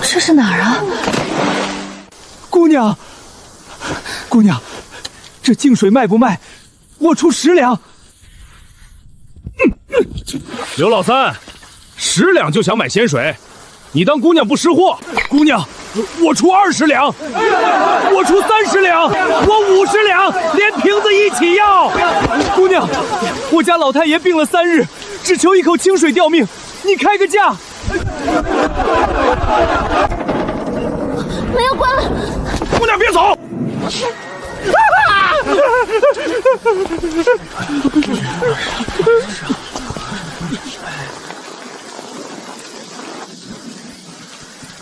这是哪儿啊？姑娘，姑娘，这净水卖不卖？我出10两。刘老三，10两就想买仙水，你当姑娘不识货？姑娘，我出20两，我出30两，我50两，连瓶子一起要。姑娘，我家老太爷病了3日，只求一口清水吊命，你开个价。门要关了。姑娘别走！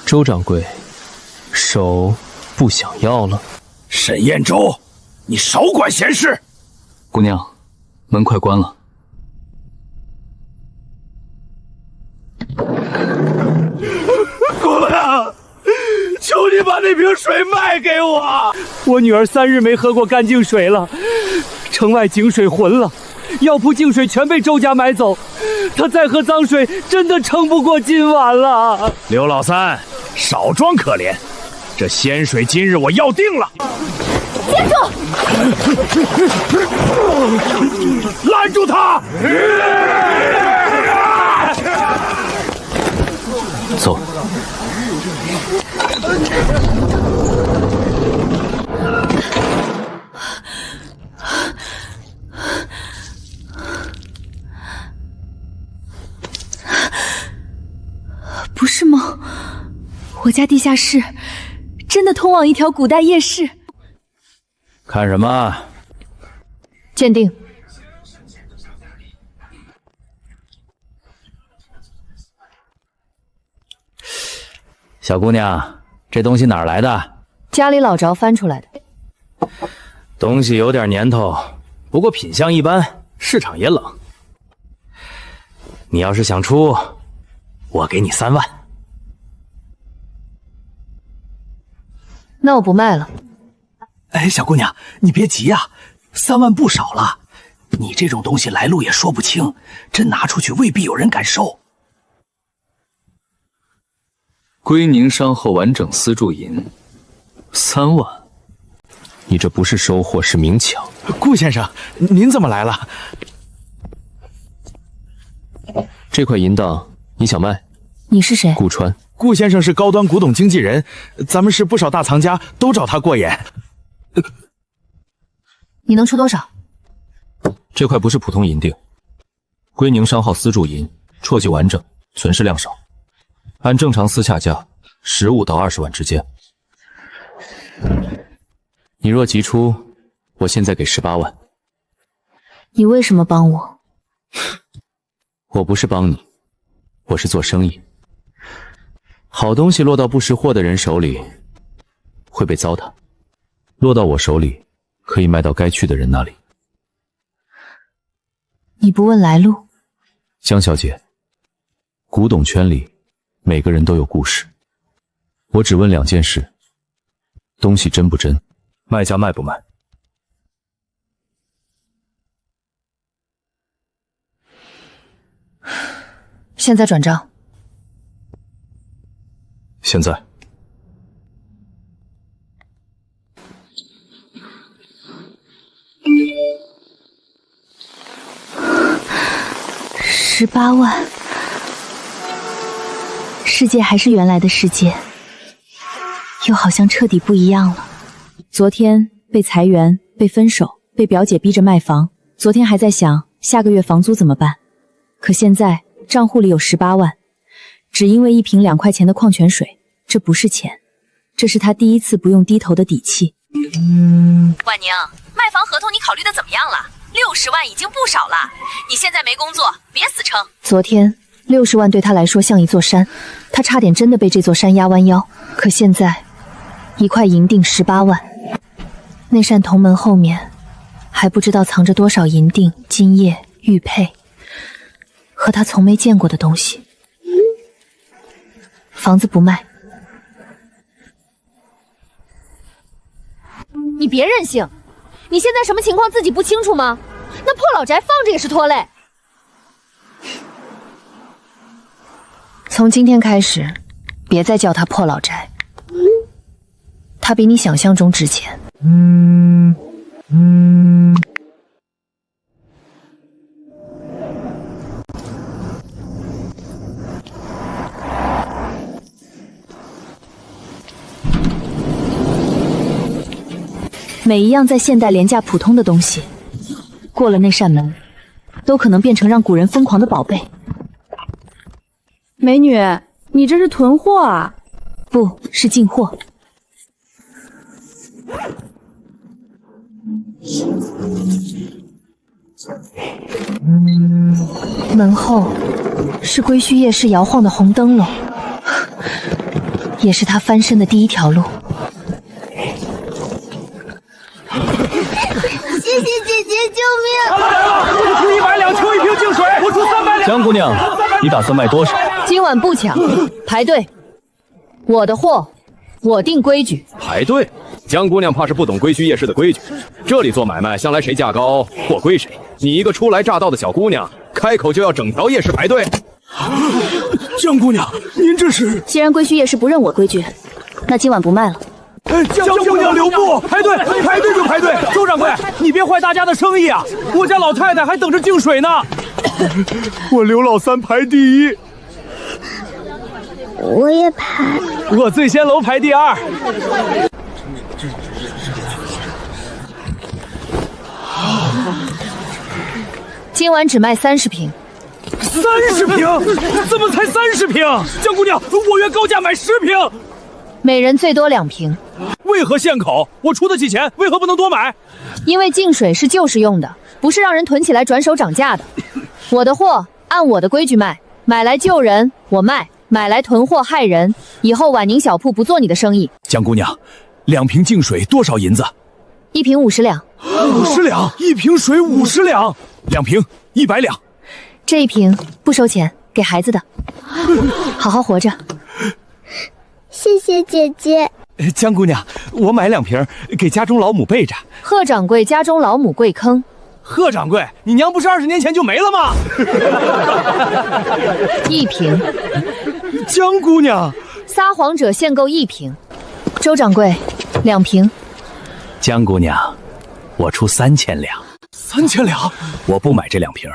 周掌柜，手不想要了。沈彦周，你少管闲事！姑娘，门快关了。姑娘，求你把那瓶水卖给我！我女儿3日没喝过干净水了，城外井水浑了，药铺净水全被周家买走，她再喝脏水真的撑不过今晚了。刘老三，少装可怜，这仙水今日我要定了。接住！拦住他！走。不是梦，我家地下室真的通往一条古代夜市。看什么？鉴定。小姑娘，这东西哪儿来的？家里老着翻出来的。东西有点年头，不过品相一般，市场也冷。你要是想出，我给你3万。那我不卖了。哎，小姑娘，你别急呀，3万不少了。你这种东西来路也说不清，真拿出去未必有人敢收。归宁商号完整丝铸银，3万，你这不是收获，是明抢。顾先生，您怎么来了？这块银档你想卖？你是谁？顾川。顾先生是高端古董经纪人，咱们市不少大藏家都找他过眼。你能出多少？这块不是普通银锭，归宁商号丝铸银，戳记完整，存世量少，按正常丝洽价15到20万之间。你若急出，我现在给18万。你为什么帮我？我不是帮你，我是做生意。好东西落到不识货的人手里，会被糟蹋；落到我手里，可以卖到该去的人那里。你不问来路？江小姐，古董圈里每个人都有故事，我只问2件事：东西真不真，卖家卖不卖。现在转账。现在。18万，世界还是原来的世界，又好像彻底不一样了。昨天被裁员，被分手，被表姐逼着卖房，昨天还在想下个月房租怎么办，可现在账户里有18万，只因为1瓶2块钱的矿泉水，这不是钱，这是他第一次不用低头的底气。婉宁，卖房合同你考虑的怎么样了？60万已经不少了，你现在没工作，别死撑。昨天60万对他来说像一座山，他差点真的被这座山压弯腰。可现在，一块银锭18万，那扇铜门后面还不知道藏着多少银锭、金叶、玉佩和他从没见过的东西。房子不卖，你别任性，你现在什么情况自己不清楚吗？那破老宅放着也是拖累。从今天开始，别再叫它破老宅，它比你想象中值钱。每一样在现代廉价普通的东西，过了那扇门，都可能变成让古人疯狂的宝贝。美女，你这是囤货啊？不是进货。门后是归墟夜市摇晃的红灯笼，也是他翻身的第一条路。谢谢姐姐，救命！我出100两抽1瓶净水，我出300两。江姑娘，你打算卖多少？今晚不抢，排队。我的货，我定规矩。排队？江姑娘怕是不懂归墟夜市的规矩。这里做买卖，向来谁价高货归谁。你一个初来乍到的小姑娘，开口就要整条夜市排队。江姑娘，您这是……既然归墟夜市不认我规矩，那今晚不卖了。江姑娘留步，排队就排队。周掌柜，你别坏大家的生意啊！我家老太太还等着净水呢。我刘老三排第一，我也排。我醉仙楼排第二。今晚只卖30瓶。30瓶？怎么才30瓶？江姑娘，我愿高价买10瓶。每人最多2瓶。为何限口？我出得起钱，为何不能多买？因为净水是就是用的，不是让人囤起来转手涨价的。我的货按我的规矩卖，买来救人我卖，买来囤货害人，以后宛宁小铺不做你的生意。江姑娘，2瓶净水多少银子？1瓶50两。50两？1瓶水50两？2瓶100两。这1瓶不收钱，给孩子的，好好活着。谢谢姐姐。江姑娘，我买2瓶给家中老母备着。贺掌柜家中老母跪坑。贺掌柜，你娘不是20年前就没了吗？1瓶。江姑娘，撒谎者限购1瓶。周掌柜，2瓶。江姑娘，我出3000两。3000两？我不买这2瓶，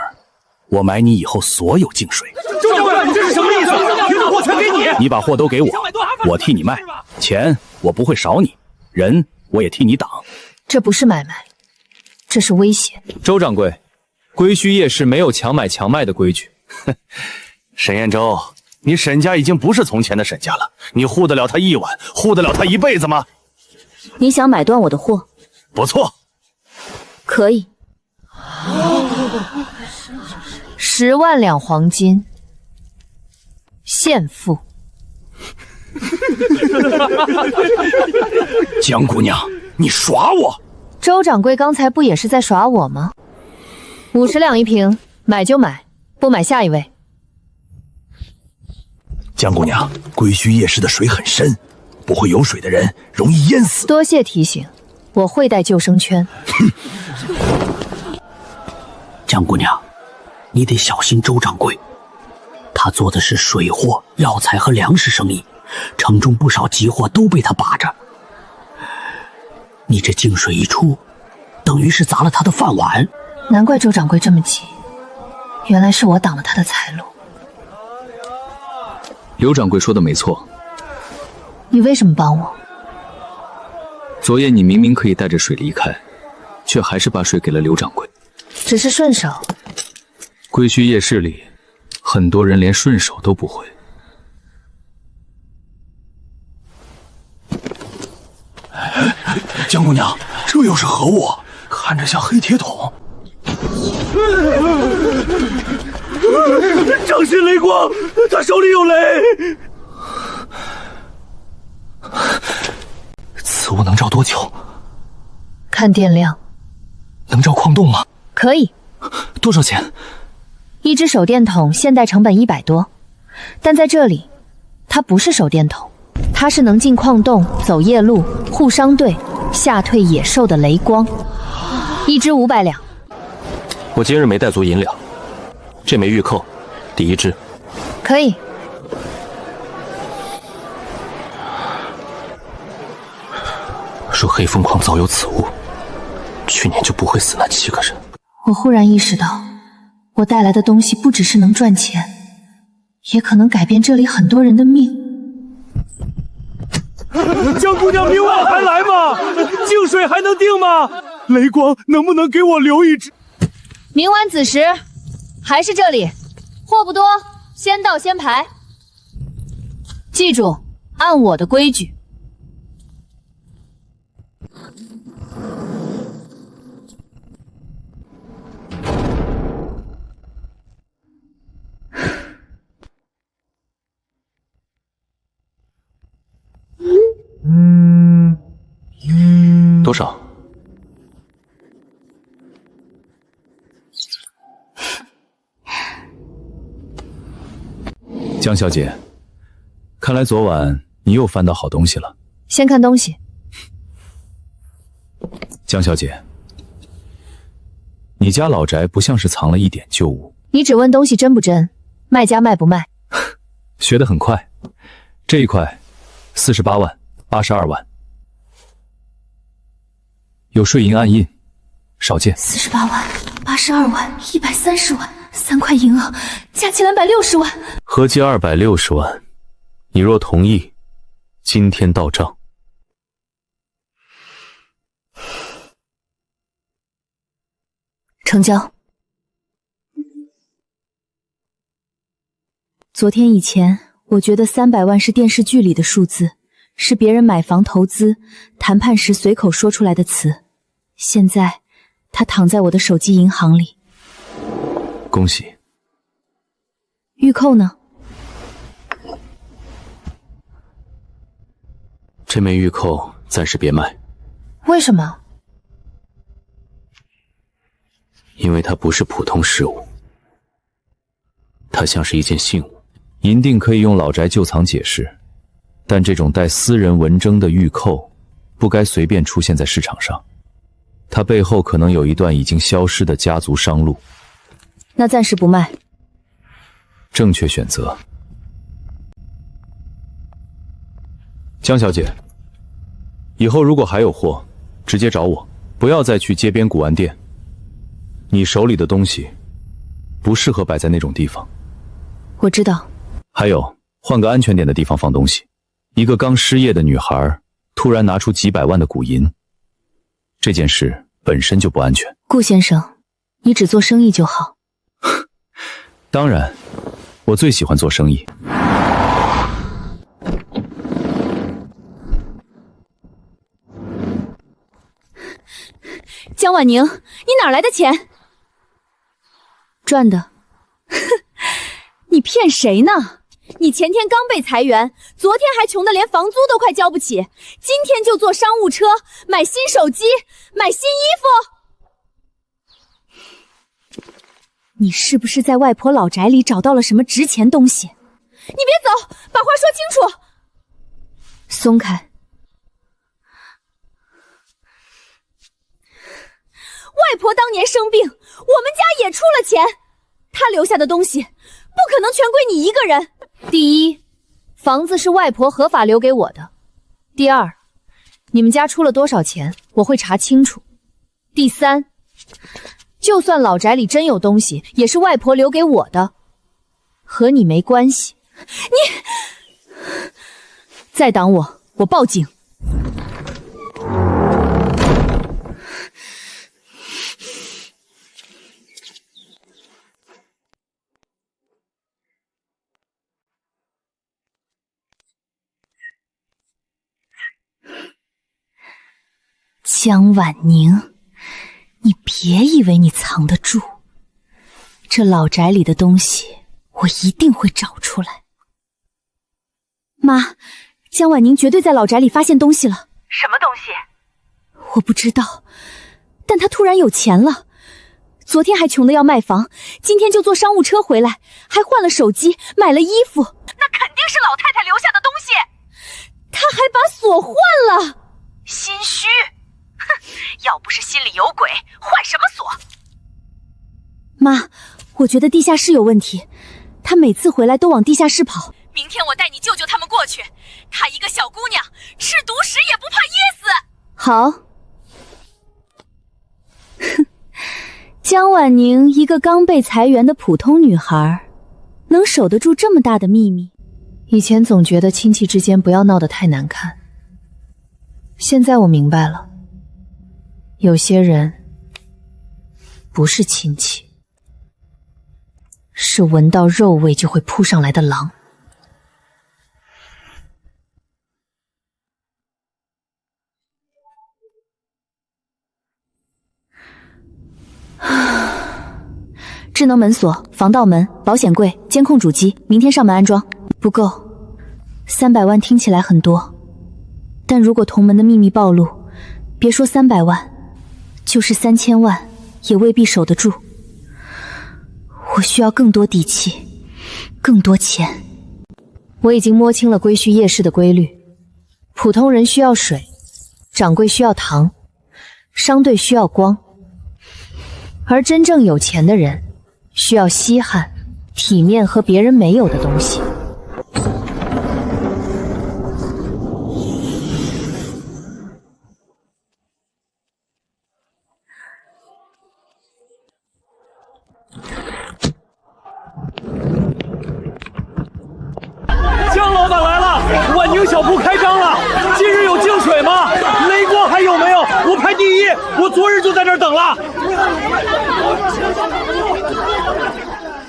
我买你以后所有净水。周掌柜，你这是什么意思？平的货全给你，你把货都给我，我替你卖，钱我不会少你，人我也替你挡。这不是买卖，这是威胁。周掌柜，归墟夜市没有强买强卖的规矩。沈彦周，你沈家已经不是从前的沈家了，你护得了他1晚，护得了他1辈子吗？你想买断我的货？不错，可以。10万两黄金，现付。江姑娘，你耍我！周掌柜刚才不也是在耍我吗？50两1瓶，买就买，不买下一位。江姑娘，归墟夜市的水很深，不会游水的人容易淹死。多谢提醒，我会带救生圈。江姑娘，你得小心周掌柜，他做的是水货、药材和粮食生意，城中不少急货都被他把着。你这净水一出，等于是砸了他的饭碗。难怪周掌柜这么急，原来是我挡了他的财路。刘掌柜说的没错。你为什么帮我？昨夜你明明可以带着水离开，却还是把水给了刘掌柜。只是顺手。归墟夜市里，很多人连顺手都不会。江姑娘，这又是何物？看着像黑铁桶。掌心雷光，他手里有雷。此物能照多久？看电量。能照矿洞吗？可以。多少钱？1只手电筒现代成本100多，但在这里，它不是手电筒，它是能进矿洞、走夜路、护商队、吓退野兽的雷光，1只500两。我今日没带足银两，这枚玉扣，抵1只。可以。若黑风矿早有此物，去年就不会死那7个人。我忽然意识到，我带来的东西不只是能赚钱，也可能改变这里很多人的命。江姑娘明晚还来吗？净水还能定吗？雷光能不能给我留1只？明晚子时，还是这里，货不多，先到先排。记住，按我的规矩。多少？江小姐，看来昨晚你又翻到好东西了。先看东西。江小姐，你家老宅不像是藏了一点旧物。你只问东西真不真，卖家卖不卖？学得很快，这一块48万、82万，有税银暗印，少见。48万、82万、130万，3块银额加起来160万，合计260万。你若同意，今天到账。成交。昨天以前，我觉得300万是电视剧里的数字，是别人买房投资谈判时随口说出来的词。现在，它躺在我的手机银行里。恭喜。玉扣呢？这枚玉扣暂时别卖。为什么？因为它不是普通事物，它像是一件信物。银锭可以用老宅旧藏解释，但这种带私人文征的玉扣，不该随便出现在市场上。它背后可能有一段已经消失的家族商路。那暂时不卖。正确选择。江小姐，以后如果还有货，直接找我，不要再去街边古玩店。你手里的东西不适合摆在那种地方。我知道。还有，换个安全点的地方放东西。一个刚失业的女孩突然拿出几百万的古银，这件事本身就不安全。顾先生，你只做生意就好。当然，我最喜欢做生意。江婉宁，你哪来的钱？赚的。你骗谁呢？你前天刚被裁员，昨天还穷得连房租都快交不起，今天就坐商务车，买新手机，买新衣服。你是不是在外婆老宅里找到了什么值钱东西？你别走，把话说清楚。松开。外婆当年生病，我们家也出了钱，她留下的东西不可能全归你一个人。第一，房子是外婆合法留给我的。第二，你们家出了多少钱，我会查清楚。第三，就算老宅里真有东西，也是外婆留给我的，和你没关系。你再挡我，我报警。江婉宁，你别以为你藏得住，这老宅里的东西我一定会找出来。妈，江婉宁绝对在老宅里发现东西了。什么东西？我不知道，但她突然有钱了，昨天还穷得要卖房，今天就坐商务车回来，还换了手机，买了衣服。那肯定是老太太留下的东西。她还把锁换了。心虚。要不是心里有鬼，换什么锁？妈，我觉得地下室有问题，他每次回来都往地下室跑。明天我带你舅舅他们过去。她一个小姑娘，吃独食也不怕噎死。好。哼，江婉宁一个刚被裁员的普通女孩，能守得住这么大的秘密？以前总觉得亲戚之间不要闹得太难看，现在我明白了，有些人不是亲戚，是闻到肉味就会扑上来的狼。智能门锁、防盗门、保险柜、监控主机，明天上门安装。不够，300万听起来很多，但如果同门的秘密暴露，别说300万，就是3000万也未必守得住。我需要更多底气，更多钱。我已经摸清了归墟夜市的规律：普通人需要水，掌柜需要糖，商队需要光，而真正有钱的人需要稀罕、体面和别人没有的东西。江老板来了，婉宁小铺开张了，今日有净水吗？雷锅还有没有？我排第一，我昨日就在这儿等了。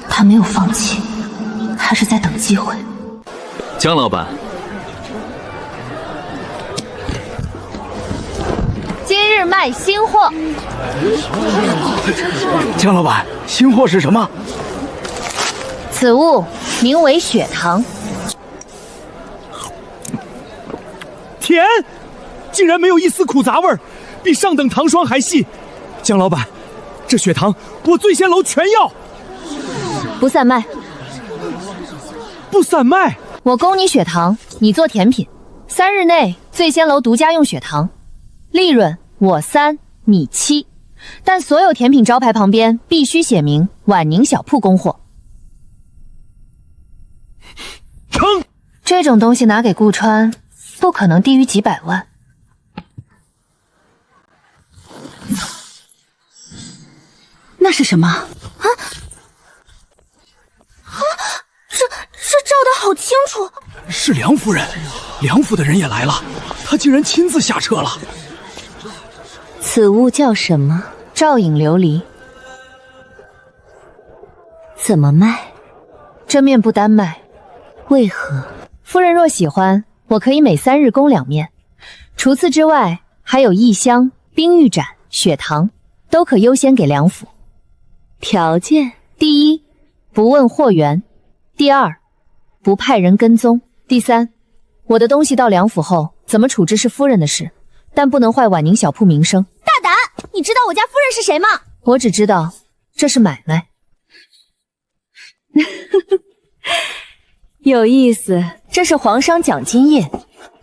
他没有放弃，他是在等机会。江老板，今日卖新货。江老板，新货是什么？此物名为血糖。甜，竟然没有一丝苦杂味儿，比上等糖霜还细。江老板，这血糖我醉仙楼全要。不散卖。不散卖？我供你血糖，你做甜品，3日内醉仙楼独家用血糖，利润我3，你7，但所有甜品招牌旁边必须写明婉宁小铺供货。成。这种东西拿给顾川，不可能低于几百万。那是什么？啊！这照得好清楚。是梁夫人，梁府的人也来了，他竟然亲自下车了。此物叫什么？照影琉璃。怎么卖？这面不单卖，为何？夫人若喜欢，我可以每3日供2面。除此之外，还有异香、冰玉盏、血糖，都可优先给梁府。条件：第一，不问货源；第二，不派人跟踪；第三，我的东西到梁府后怎么处置是夫人的事，但不能坏婉宁小铺名声。大胆！你知道我家夫人是谁吗？我只知道这是买卖。有意思，这是皇商奖金叶，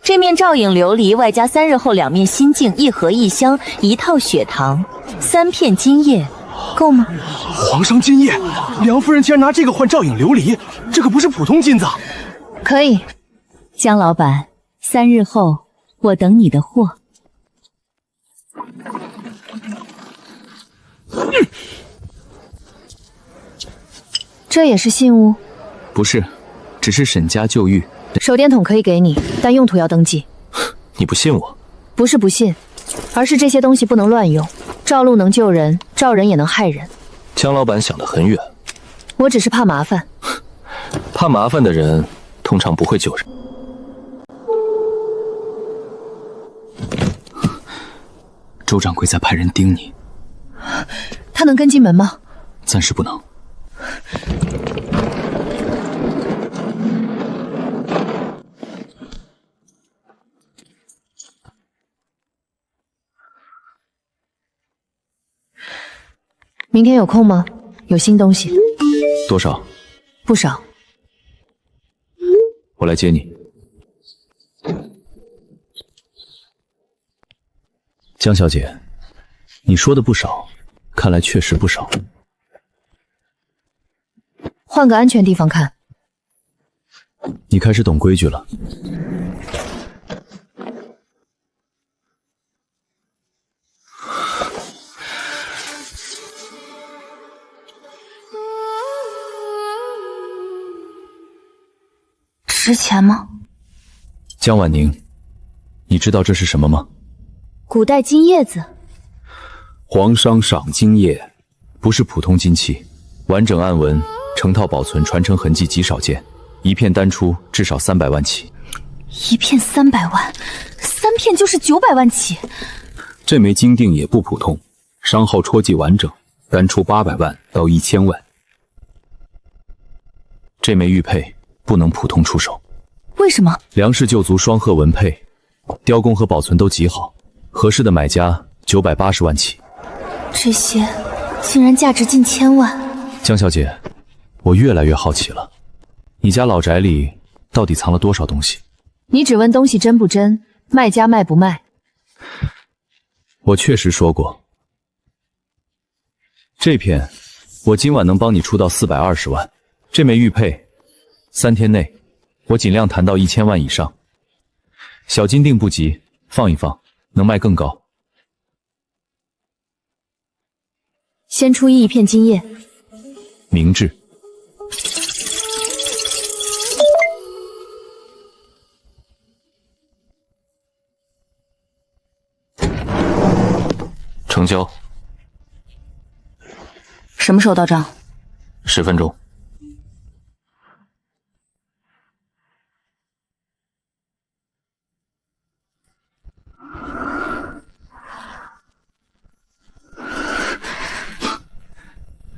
这面照影琉璃外加3日后2面心镜，1盒1箱，1套血糖，3片金叶，够吗？皇上金叶，梁夫人竟然拿这个换照影琉璃，这可不是普通金子。可以，江老板，3日后我等你的货。这也是信物？不是，只是沈家旧玉。手电筒可以给你，但用途要登记。你不信我？不是不信，而是这些东西不能乱用。照路能救人，照人也能害人。江老板想得很远。我只是怕麻烦。怕麻烦的人通常不会救人。周掌柜在派人盯你。他能跟进门吗？暂时不能。明天有空吗？有新东西。多少？不少。我来接你。江小姐，你说的不少，看来确实不少。换个安全地方看。你开始懂规矩了。值钱吗？江婉宁，你知道这是什么吗？古代金叶子。皇商赏金叶，不是普通金器，完整暗纹，成套保存，传承痕迹极少见，一片单出至少300万起。一片300万，3片就是900万起。这枚金锭也不普通，商号戳记完整，单出800万到1000万。这枚玉佩不能普通出手。为什么？梁氏旧族双鹤纹佩，雕工和保存都极好，合适的买家980万起。这些竟然价值近1000万。江小姐，我越来越好奇了，你家老宅里到底藏了多少东西？你只问东西真不真，卖家卖不卖？我确实说过，这片我今晚能帮你出到420万。这枚玉佩，3天内我尽量谈到1000万以上。小金锭不急，放一放，能卖更高。先出一片金叶。明智。成交。什么时候到账？10分钟。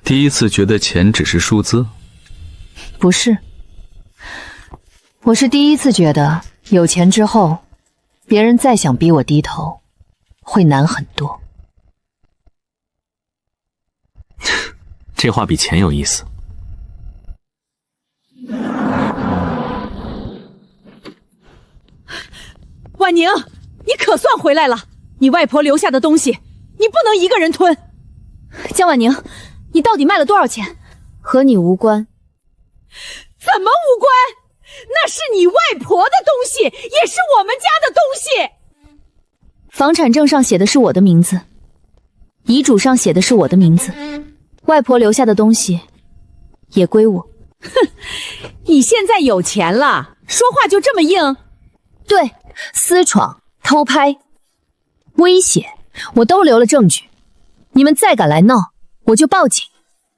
第一次觉得钱只是数字？不是，我是第一次觉得有钱之后，别人再想逼我低头，会难很多。这话比钱有意思。婉宁，你可算回来了！你外婆留下的东西，你不能一个人吞。江婉宁，你到底卖了多少钱？和你无关。怎么无关？那是你外婆的东西，也是我们家的东西。房产证上写的是我的名字，遗嘱上写的是我的名字，外婆留下的东西也归我。哼，你现在有钱了，说话就这么硬？对，私闯、偷拍、威胁，我都留了证据。你们再敢来闹，我就报警；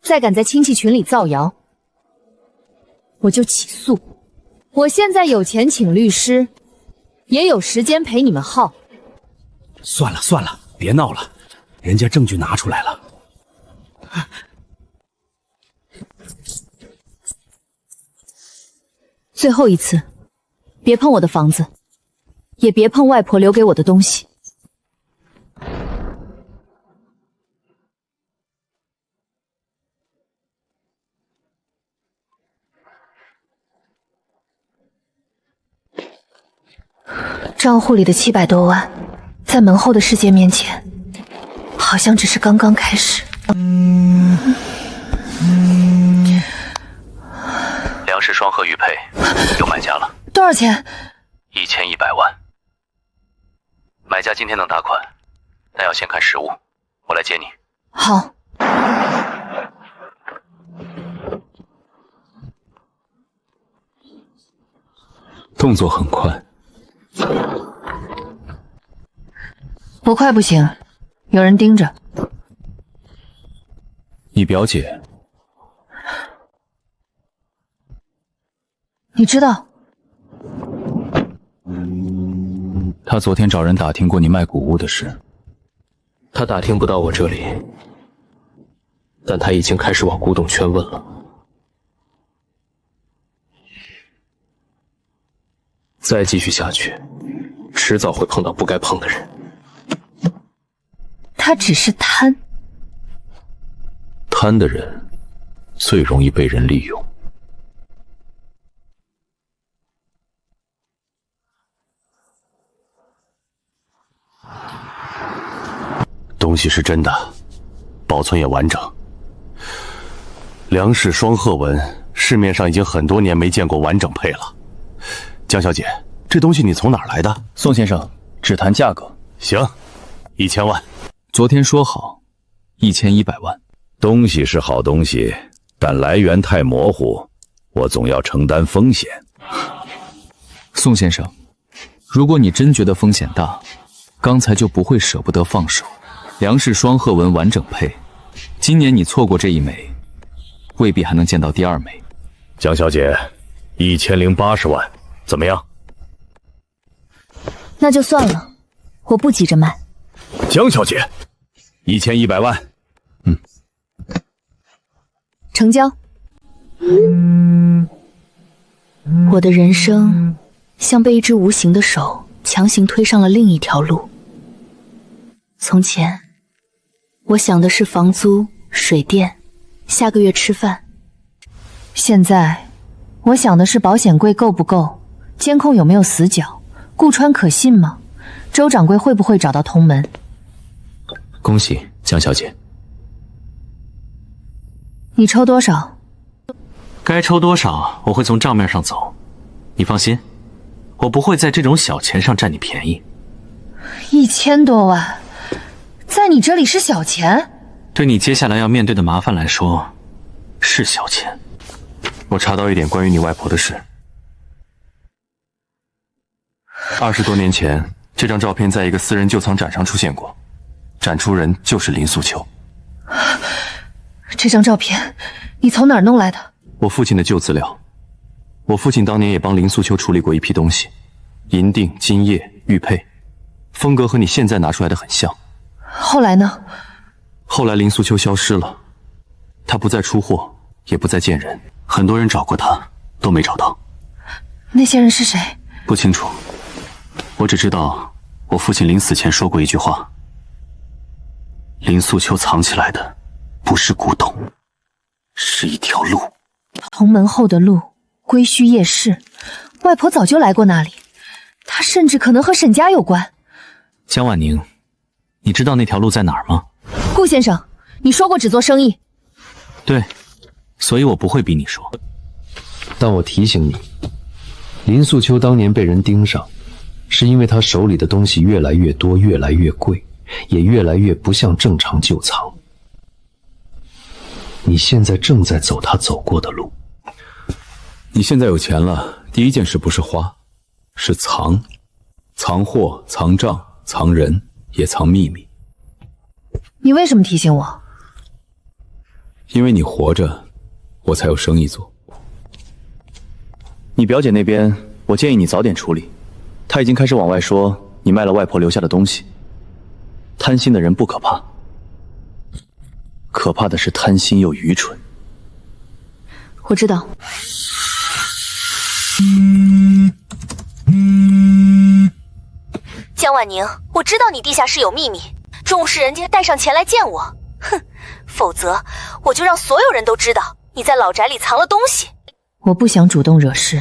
再敢在亲戚群里造谣，我就起诉。我现在有钱请律师，也有时间陪你们耗。算了算了，别闹了，人家证据拿出来了。最后一次，别碰我的房子，也别碰外婆留给我的东西。账户里的700多万，在门后的世界面前，好像只是刚刚开始。梁氏双鹤玉佩有买家了。多少钱？1100万。买家今天能打款，但要先看实物。我来接你。好。动作很快。不快不行，有人盯着。你表姐？你知道？她昨天找人打听过你卖古物的事。他打听不到我这里，但他已经开始往古董圈问了。再继续下去，迟早会碰到不该碰的人。他只是贪。贪的人最容易被人利用。都东西是真的，保存也完整。梁氏双鹤纹，市面上已经很多年没见过完整配了。江小姐，这东西你从哪儿来的？宋先生，只谈价格。行，1000万。昨天说好，1100万。东西是好东西，但来源太模糊，我总要承担风险。宋先生，如果你真觉得风险大，刚才就不会舍不得放手。梁氏双鹤纹完整配，今年你错过这一枚，未必还能见到第2枚。江小姐，1080万，怎么样？那就算了，我不急着卖。江小姐，1100万。成交。我的人生像被一只无形的手强行推上了另一条路。从前，我想的是房租、水电，下个月吃饭。现在，我想的是保险柜够不够，监控有没有死角，顾川可信吗？周掌柜会不会找到同门？恭喜江小姐。你抽多少？该抽多少我会从账面上走，你放心，我不会在这种小钱上占你便宜。1000多万，在你这里是小钱？对你接下来要面对的麻烦来说，是小钱。我查到一点关于你外婆的事。20多年前，这张照片在一个私人旧藏展上出现过，展出人就是林素秋。这张照片你从哪儿弄来的？我父亲的旧资料。我父亲当年也帮林素秋处理过一批东西，银锭、金叶、玉佩，风格和你现在拿出来的很像。后来呢？后来林素秋消失了，她不再出货，也不再见人，很多人找过她都没找到。那些人是谁？不清楚，我只知道我父亲临死前说过一句话：林素秋藏起来的不是古董，是一条路。同门后的路，归墟夜市，外婆早就来过那里，她甚至可能和沈家有关。江婉宁，你知道那条路在哪儿吗？顾先生，你说过只做生意。对，所以我不会逼你说。但我提醒你，林素秋当年被人盯上，是因为她手里的东西越来越多，越来越贵，也越来越不像正常旧藏。你现在正在走她走过的路。你现在有钱了，第一件事不是花，是藏。藏货、藏账、藏人，也藏秘密。你为什么提醒我？因为你活着，我才有生意做。你表姐那边，我建议你早点处理。她已经开始往外说你卖了外婆留下的东西。贪心的人不可怕，可怕的是贪心又愚蠢。我知道。江婉宁，我知道你地下室有秘密，中午是人家带上钱来见我，哼，否则我就让所有人都知道你在老宅里藏了东西。我不想主动惹事，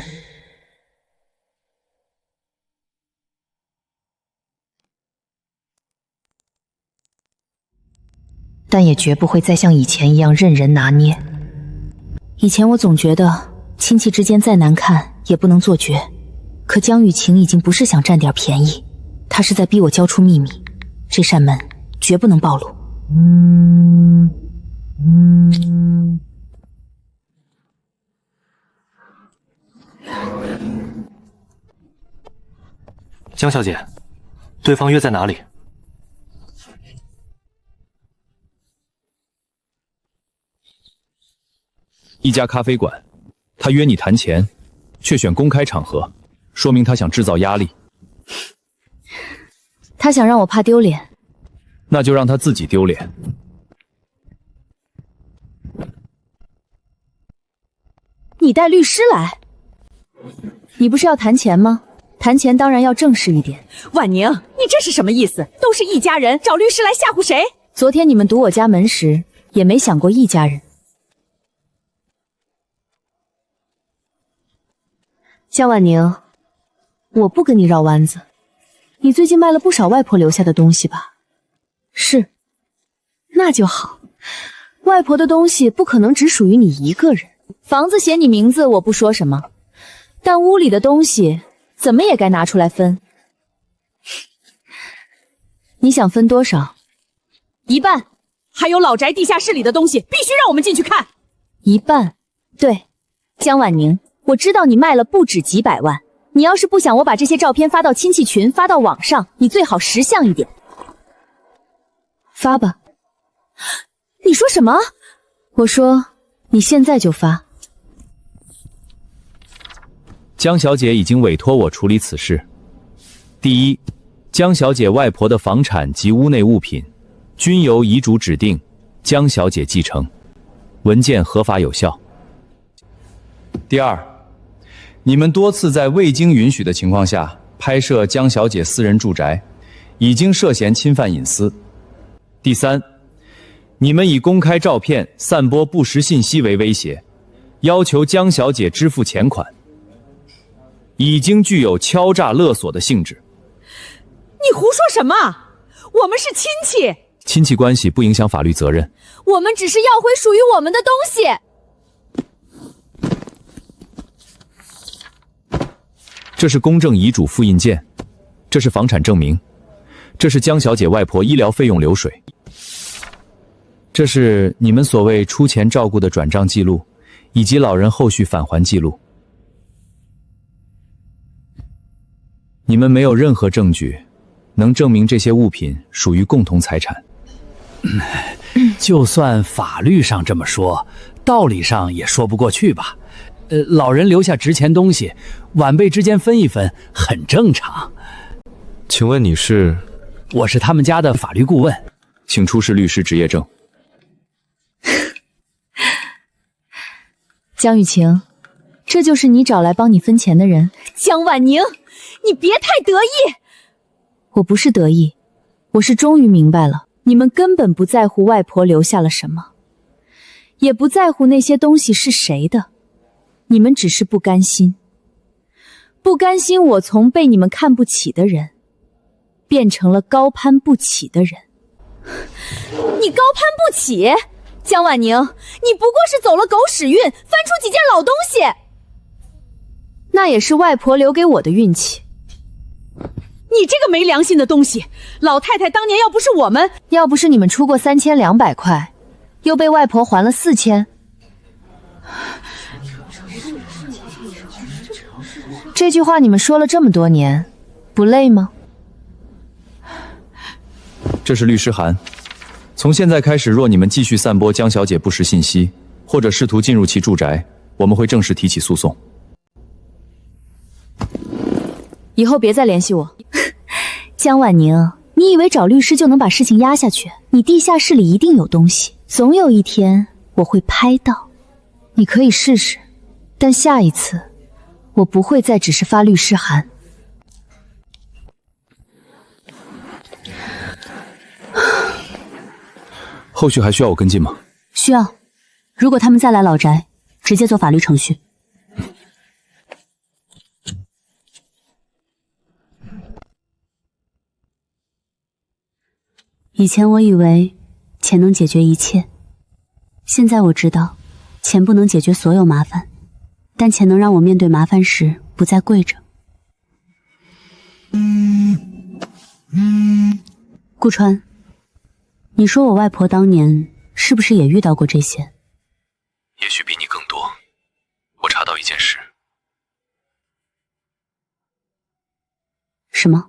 但也绝不会再像以前一样任人拿捏。以前我总觉得亲戚之间再难看也不能做绝，可江雨晴已经不是想占点便宜，她是在逼我交出秘密，这扇门绝不能暴露。江小姐，对方约在哪里？一家咖啡馆，他约你谈钱，却选公开场合，说明他想制造压力。他想让我怕丢脸，那就让他自己丢脸。你带律师来？你不是要谈钱吗？谈钱当然要正式一点。婉宁，你这是什么意思？都是一家人，找律师来吓唬谁？昨天你们堵我家门时，也没想过一家人。江婉宁，我不跟你绕弯子。你最近卖了不少外婆留下的东西吧？是，那就好，外婆的东西不可能只属于你一个人。房子写你名字我不说什么，但屋里的东西怎么也该拿出来分。你想分多少？一半。还有老宅地下室里的东西，必须让我们进去看。一半。对，江婉宁，我知道你卖了不止几百万，你要是不想我把这些照片发到亲戚群，发到网上，你最好识相一点。发吧。你说什么？我说你现在就发。江小姐已经委托我处理此事。第一，江小姐外婆的房产及屋内物品均由遗嘱指定江小姐继承，文件合法有效。第二，你们多次在未经允许的情况下拍摄江小姐私人住宅，已经涉嫌侵犯隐私。第三，你们以公开照片、散播不实信息为威胁，要求江小姐支付钱款，已经具有敲诈勒索的性质。你胡说什么？我们是亲戚。亲戚关系不影响法律责任。我们只是要回属于我们的东西。这是公证遗嘱复印件，这是房产证明，这是江小姐外婆医疗费用流水，这是你们所谓出钱照顾的转账记录，以及老人后续返还记录。你们没有任何证据能证明这些物品属于共同财产。就算法律上这么说，道理上也说不过去吧？老人留下值钱东西，晚辈之间分一分，很正常。请问你是？我是他们家的法律顾问。请出示律师执业证。江雨晴，这就是你找来帮你分钱的人。江婉宁，你别太得意。我不是得意，我是终于明白了，你们根本不在乎外婆留下了什么，也不在乎那些东西是谁的，你们只是不甘心。不甘心我从被你们看不起的人，变成了高攀不起的人。你高攀不起？江婉宁，你不过是走了狗屎运，翻出几件老东西。那也是外婆留给我的运气。你这个没良心的东西！老太太当年要不是我们，要不是你们出过3200块，又被外婆还了4000，这句话你们说了这么多年，不累吗？这是律师函。从现在开始，若你们继续散播江小姐不实信息，或者试图进入其住宅，我们会正式提起诉讼。以后别再联系我。江婉宁，你以为找律师就能把事情压下去？你地下室里一定有东西，总有一天我会拍到。你可以试试，但下一次我不会再只是发律师函。后续还需要我跟进吗？需要。如果他们再来老宅，直接做法律程序。以前我以为钱能解决一切，现在我知道，钱不能解决所有麻烦，但钱能让我面对麻烦时不再跪着。顾川，你说我外婆当年是不是也遇到过这些？也许比你更多。我查到一件事。什么？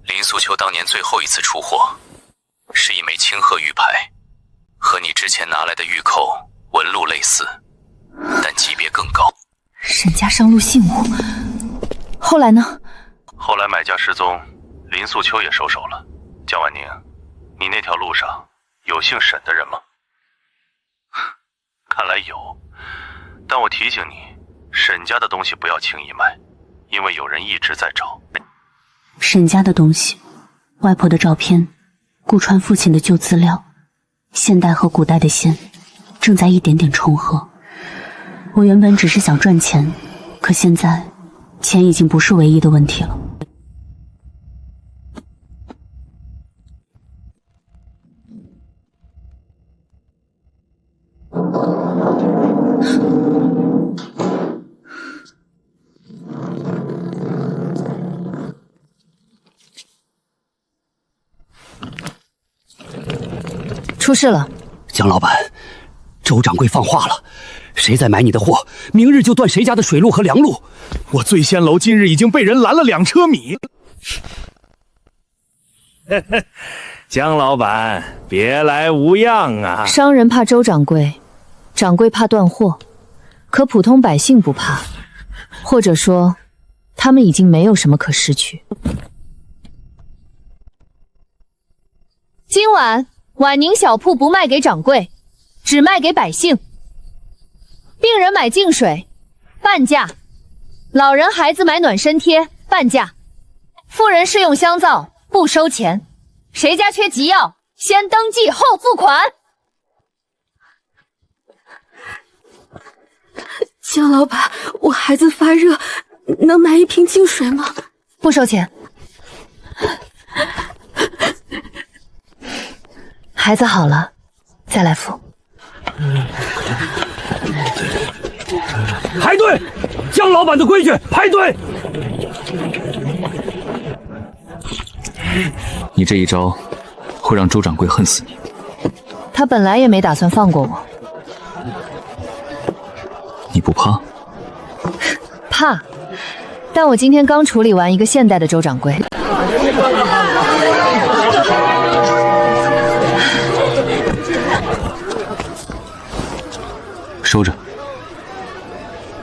林素秋当年最后一次出货，是一枚清鹤玉牌，和你之前拿来的玉扣纹路类似，但级别更高。沈家上路信物。后来呢？后来买家失踪，林素秋也收手了。江婉宁，你那条路上有姓沈的人吗？看来有，但我提醒你，沈家的东西不要轻易卖，因为有人一直在找。沈家的东西，外婆的照片，顾川父亲的旧资料，现代和古代的线，正在一点点重合。我原本只是想赚钱，可现在，钱已经不是唯一的问题了。出事了。江老板，周掌柜放话了，谁再买你的货，明日就断谁家的水路和粮路。我醉仙楼今日已经被人拦了2车米。江老板，别来无恙啊！商人怕周掌柜，掌柜怕断货，可普通百姓不怕，或者说，他们已经没有什么可失去。今晚婉宁小铺不卖给掌柜，只卖给百姓。病人买净水，半价；老人孩子买暖身贴，半价；妇人试用香皂，不收钱。谁家缺急药，先登记后付款。江老板，我孩子发热，能买1瓶净水吗？不收钱。孩子好了，再来付。排队！江老板的规矩，排队！你这一招会让周掌柜恨死你。他本来也没打算放过我。你不怕？怕，但我今天刚处理完一个现代的周掌柜。收着。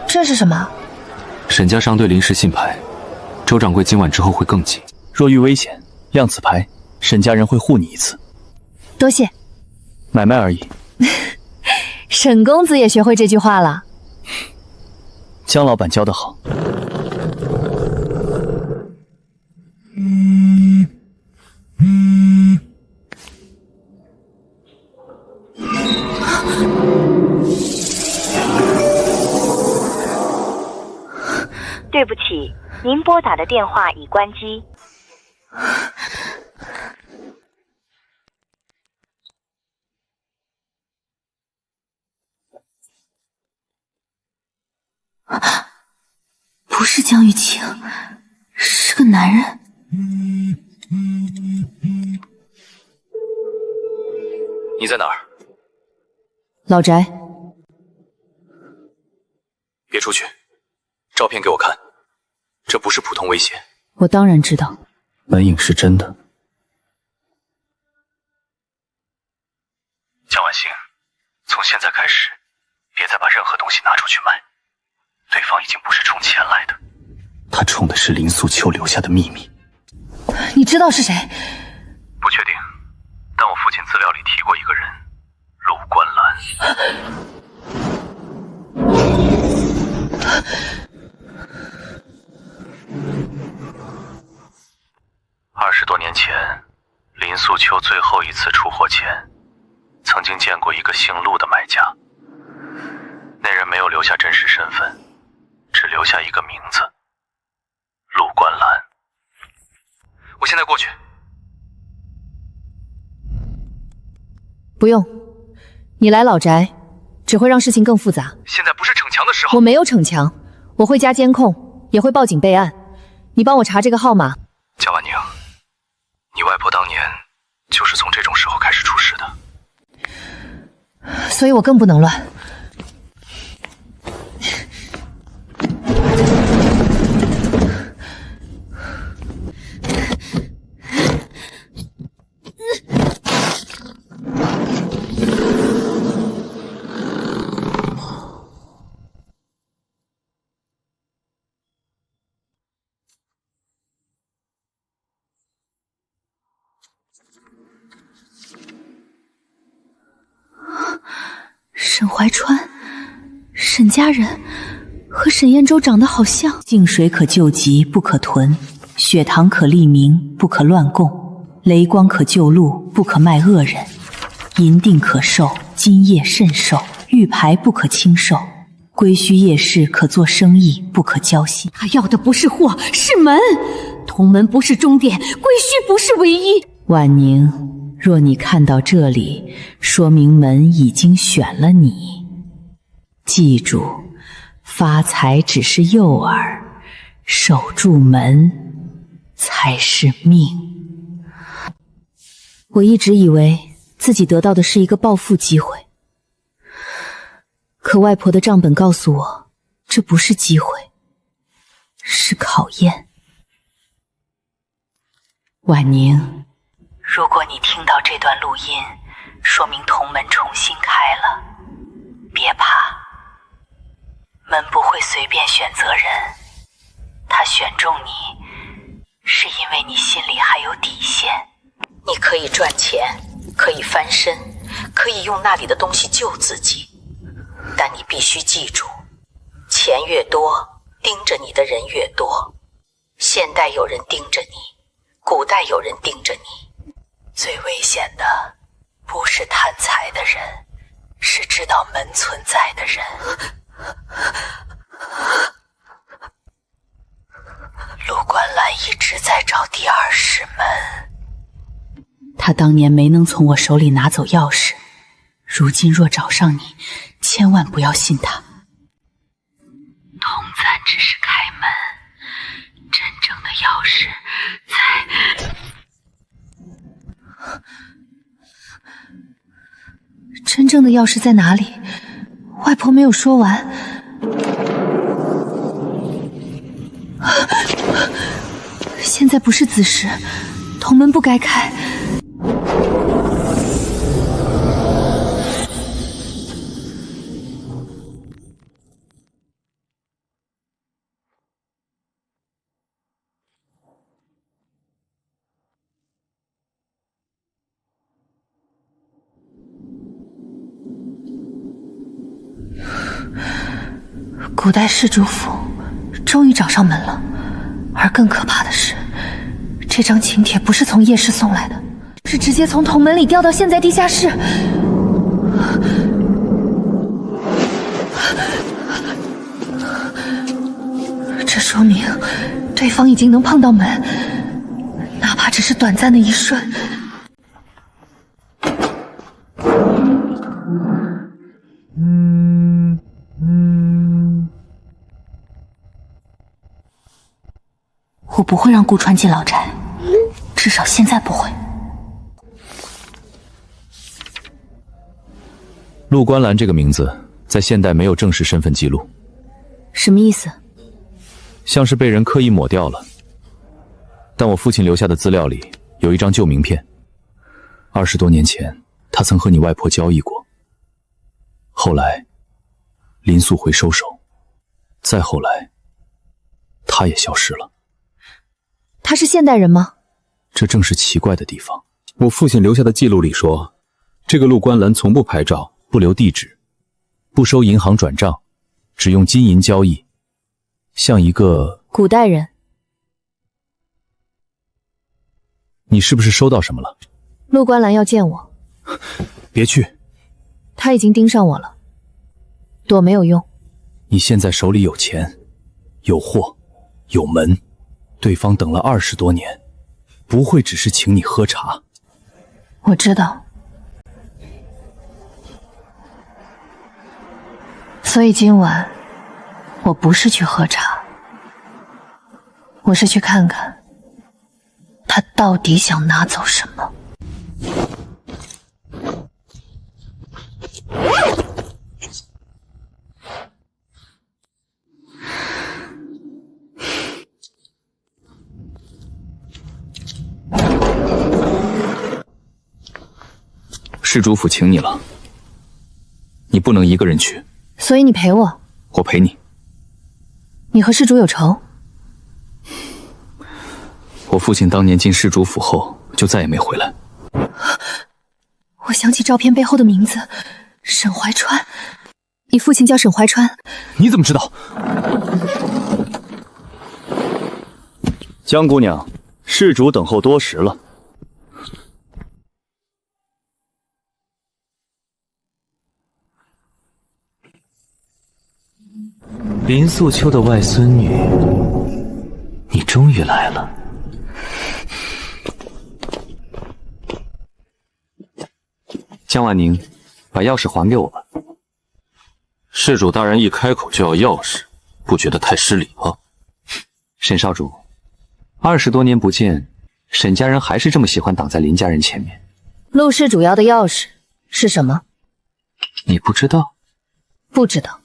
这是什么？沈家商队临时信牌，周掌柜今晚之后会更急。若遇危险，亮此牌，沈家人会护你一次。多谢。买卖而已。沈公子也学会这句话了。江老板教得好。对不起，您拨打的电话已关机。不是江雨晴，是个男人。你在哪儿？老宅。别出去，照片给我看，这不是普通威胁。我当然知道。门影是真的。江晚星，从现在开始，别再把任何东西拿出去卖。对方已经不是冲钱来的，他冲的是林素秋留下的秘密。你知道是谁？不确定，但我父亲资料里提过一个人，陆观兰。20多年前，林素秋最后一次出货前，曾经见过一个姓陆的买家，那人没有留下真实身份，只留下一个名字，陆观兰。我现在过去。不用，你来老宅，只会让事情更复杂。现在不是逞强的时候。我没有逞强，我会加监控，也会报警备案。你帮我查这个号码。江婉宁，你外婆当年就是从这种时候开始出事的，所以我更不能乱。沈怀川，沈家人和沈燕州长得好像。净水可救急不可囤，血糖可利民不可乱供，雷光可救路不可卖恶人，银锭可售，金叶甚售，玉牌不可轻售，归墟夜市可做生意不可交心。他要的不是货，是门。同门不是终点，归墟不是唯一。婉宁，若你看到这里，说明门已经选了你。记住，发财只是诱饵，守住门才是命。我一直以为自己得到的是一个报复机会。可外婆的账本告诉我，这不是机会，是考验。婉宁，如果你听到这段录音，说明同门重新开了，别怕，门不会随便选择人，他选中你，是因为你心里还有底线。你可以赚钱，可以翻身，可以用那里的东西救自己，但你必须记住，钱越多，盯着你的人越多。现代有人盯着你，古代有人盯着你。最危险的不是贪财的人，是知道门存在的人。陆观澜一直在找第20门，他当年没能从我手里拿走钥匙，如今若找上你，千万不要信他。铜簪只是开门，真正的钥匙在……真正的钥匙在哪里？外婆没有说完。现在不是子时，铜门不该开。古代世主府终于找上门了，而更可怕的是，这张请帖不是从夜市送来的，是直接从铜门里调到现在地下室。这说明对方已经能碰到门，哪怕只是短暂的一瞬。我不会让顾川进老宅，至少现在不会。陆观澜这个名字在现代没有正式身份记录。什么意思？像是被人刻意抹掉了。但我父亲留下的资料里有一张旧名片，20多年前他曾和你外婆交易过。后来林素回收手，再后来他也消失了。他是现代人吗？这正是奇怪的地方。我父亲留下的记录里说，这个陆观澜从不拍照，不留地址，不收银行转账，只用金银交易，像一个古代人。你是不是收到什么了？陆观澜要见我。别去。他已经盯上我了，躲没有用。你现在手里有钱，有货，有门。对方等了20多年，不会只是请你喝茶。我知道，所以今晚我不是去喝茶，我是去看看他到底想拿走什么。市主府请你了，你不能一个人去，所以你陪我。我陪你。你和市主有仇？我父亲当年进市主府后就再也没回来。我想起照片背后的名字，沈怀川。你父亲叫沈怀川？你怎么知道？江姑娘，市主等候多时了。林素秋的外孙女，你终于来了。江婉宁，把钥匙还给我吧。市主大人一开口就要钥匙，不觉得太失礼吗？沈少主，20多年不见，沈家人还是这么喜欢挡在林家人前面。陆氏主要的钥匙是什么？你不知道？不知道。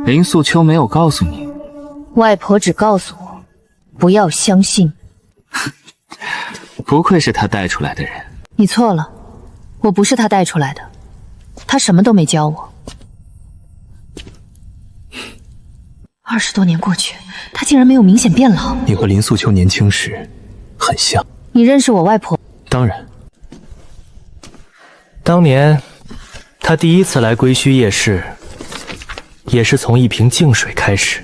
林素秋没有告诉你？外婆只告诉我，不要相信。不愧是她带出来的人。你错了，我不是她带出来的，她什么都没教我。20多年过去，她竟然没有明显变老。你和林素秋年轻时很像。你认识我外婆？当然。当年她第一次来归墟夜市，也是从一瓶净水开始。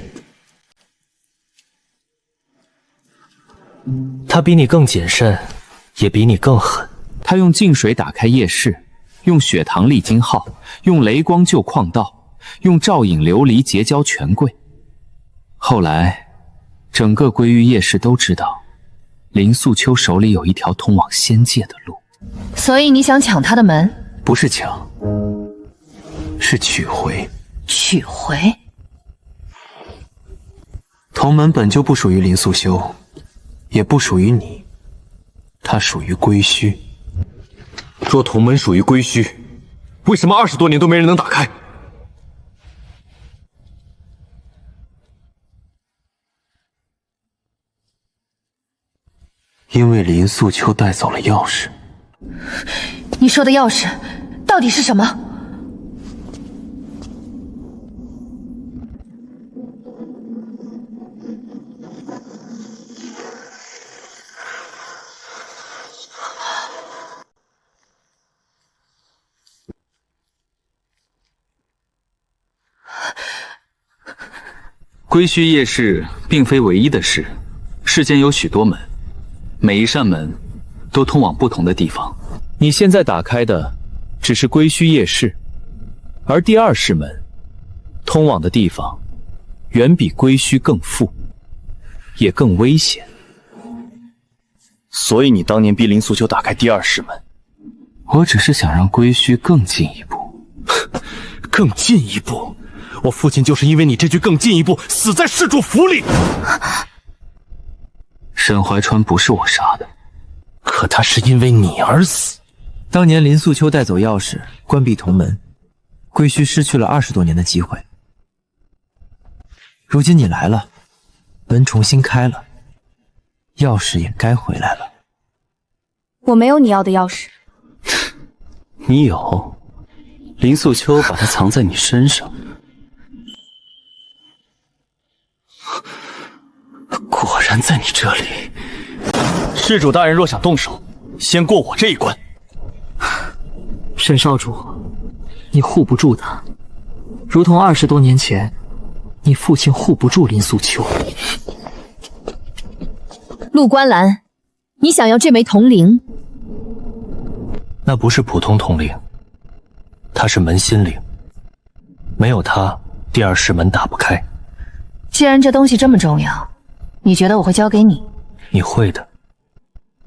她比你更谨慎，也比你更狠。她用净水打开夜市，用血糖立金号，用雷光救矿道，用照影琉璃结交权贵。后来，整个归墟夜市都知道，林素秋手里有一条通往仙界的路。所以你想抢她的门？不是抢，是取回。取回？同门本就不属于林素秋，也不属于你，它属于归墟。若同门属于归墟，为什么20多年都没人能打开？因为林素秋带走了钥匙。你说的钥匙到底是什么？归墟夜市并非唯一的市，世间有许多门，每一扇门都通往不同的地方。你现在打开的只是归墟夜市，而第2世门通往的地方远比归墟更富，也更危险。所以你当年逼林素秋打开第2世门？我只是想让归墟更进一步。更进一步？我父亲就是因为你这句更进一步，死在施主府里。沈怀川不是我杀的，可他是因为你而死。当年林素秋带走钥匙，关闭同门，归墟失去了20多年的机会。如今你来了，门重新开了，钥匙也该回来了。我没有你要的钥匙。你有，林素秋把它藏在你身上。果然在你这里。施主大人若想动手，先过我这一关。沈少主，你护不住他，如同20多年前，你父亲护不住林素秋。陆观澜，你想要这枚铜铃？那不是普通铜铃，它是门心铃，没有它，第2世门打不开。既然这东西这么重要，你觉得我会交给你？你会的。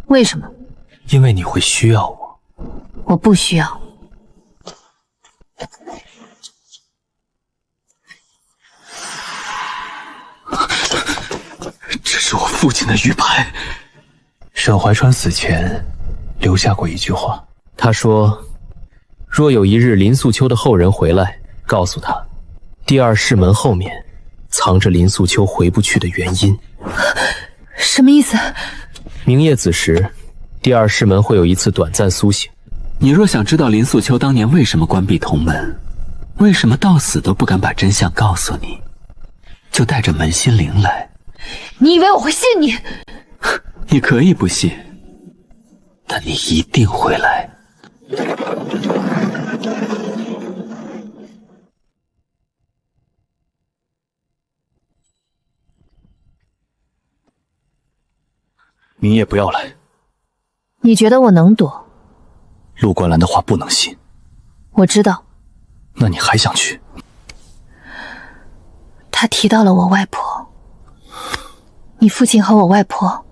为什么？因为你会需要我。我不需要。这是我父亲的玉牌。沈怀川死前留下过一句话，他说，若有一日林素秋的后人回来，告诉他，第2世门后面藏着林素秋回不去的原因。什么意思？明夜子时，第2世门会有一次短暂苏醒。你若想知道林素秋当年为什么关闭同门，为什么到死都不敢把真相告诉你，就带着门心铃来。你以为我会信你？你可以不信，但你一定会来。明夜不要来。你觉得我能躲？陆观澜的话不能信。我知道。那你还想去？他提到了我外婆。你父亲和我外婆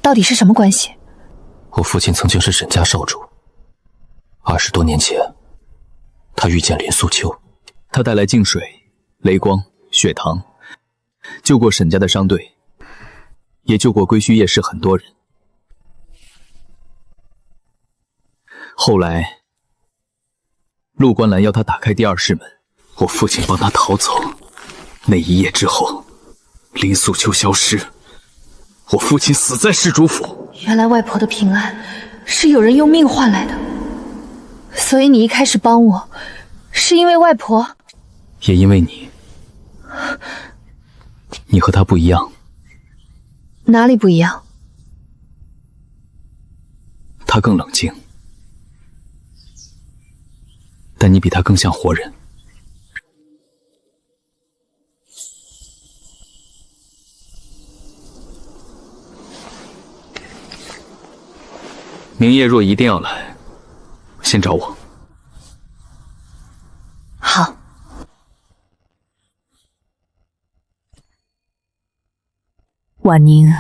到底是什么关系？我父亲曾经是沈家少主，20多年前，他遇见林素秋，他带来净水、雷光、血糖，救过沈家的商队，也救过归墟夜市很多人。后来，陆观澜要他打开第二室门，我父亲帮他逃走。那一夜之后，林素秋消失，我父亲死在市主府。原来外婆的平安是有人用命换来的，所以你一开始帮我，是因为外婆，也因为你。你和他不一样。哪里不一样？他更冷静，但你比他更像活人。明夜若一定要来，先找我。好。婉宁，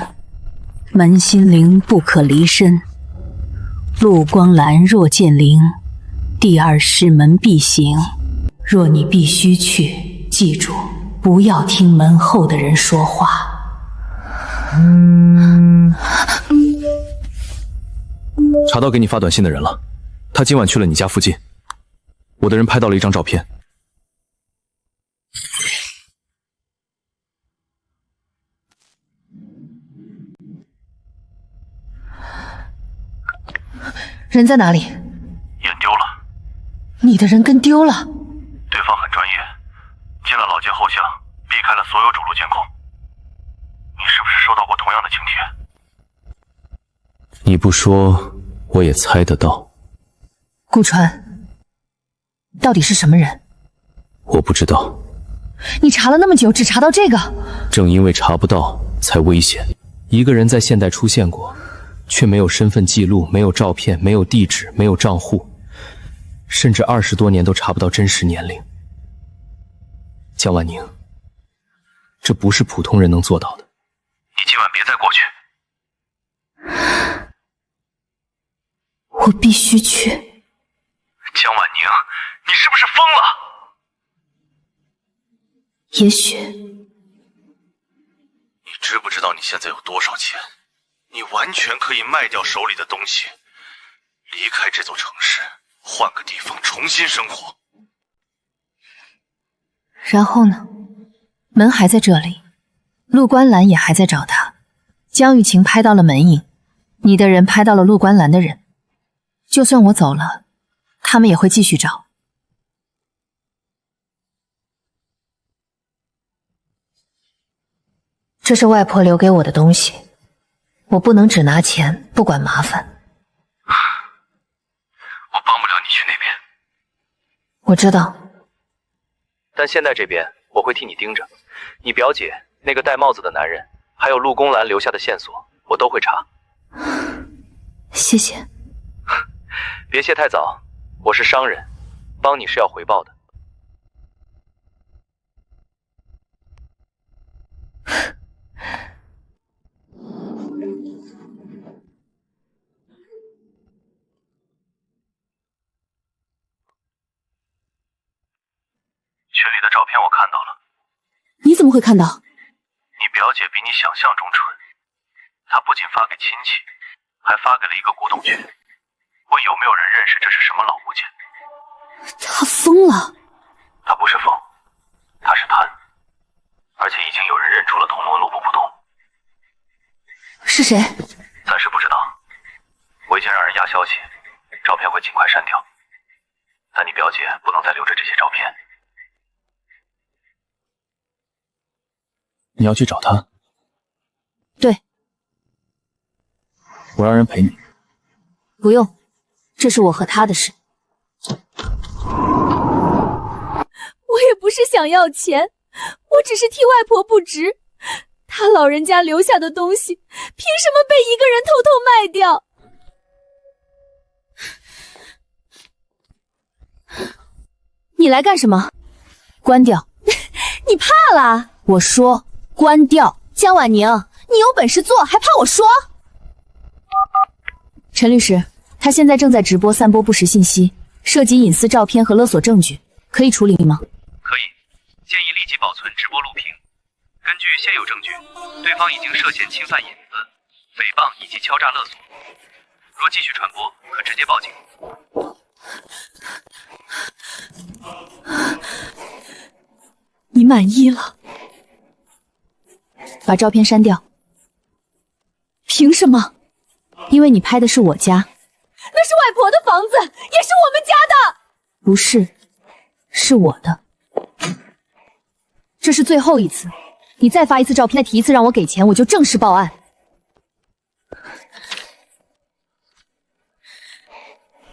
门心灵不可离身。陆光澜若见灵，第二室门必行。若你必须去，记住，不要听门后的人说话。查到给你发短信的人了，他今晚去了你家附近。我的人拍到了一张照片。人在哪里？眼丢了。你的人跟丢了？对方很专业，进了老街后巷，避开了所有主路监控。你是不是收到过同样的请帖？你不说，我也猜得到。顾川，到底是什么人？我不知道。你查了那么久，只查到这个？正因为查不到，才危险。一个人在现代出现过，却没有身份记录，没有照片，没有地址，没有账户，甚至20多年都查不到真实年龄。江婉宁，这不是普通人能做到的。你今晚别再过去。我必须去。江婉宁，你是不是疯了？也许。你知不知道你现在有多少钱？你完全可以卖掉手里的东西，离开这座城市，换个地方重新生活。然后呢？门还在这里，陆观澜也还在找他。江雨晴拍到了门影，你的人拍到了陆观澜的人。就算我走了，他们也会继续找。这是外婆留给我的东西，我不能只拿钱，不管麻烦。我帮不了你去那边。我知道。但现在这边我会替你盯着，你表姐那个戴帽子的男人，还有陆公兰留下的线索，我都会查。谢谢。别谢太早，我是商人，帮你是要回报的。群里的照片我看到了。你怎么会看到？你表姐比你想象中蠢，她不仅发给亲戚，还发给了一个古董群。问有没有人认识这是什么老物件。他疯了。他不是疯，他是贪，而且已经有人认出了同门路不普通。是谁？暂时不知道，我已经让人压消息，照片会尽快删掉。但你表姐不能再留着这些照片。你要去找他？对。我让人陪你。不用，这是我和他的事。我也不是想要钱，我只是替外婆不值。她老人家留下的东西，凭什么被一个人偷偷卖掉？你来干什么？关掉。你怕啦？我说关掉。江婉宁，你有本事做，还怕我说？陈律师，他现在正在直播散播不实信息，涉及隐私照片和勒索证据，可以处理吗？可以，建议立即保存直播录屏。根据现有证据，对方已经涉嫌侵犯隐私、诽谤以及敲诈勒索。若继续传播，可直接报警。你满意了？把照片删掉。凭什么？因为你拍的是我家。那是外婆的房子，也是我们家的。不是，是我的。这是最后一次，你再发一次照片，再提一次让我给钱，我就正式报案。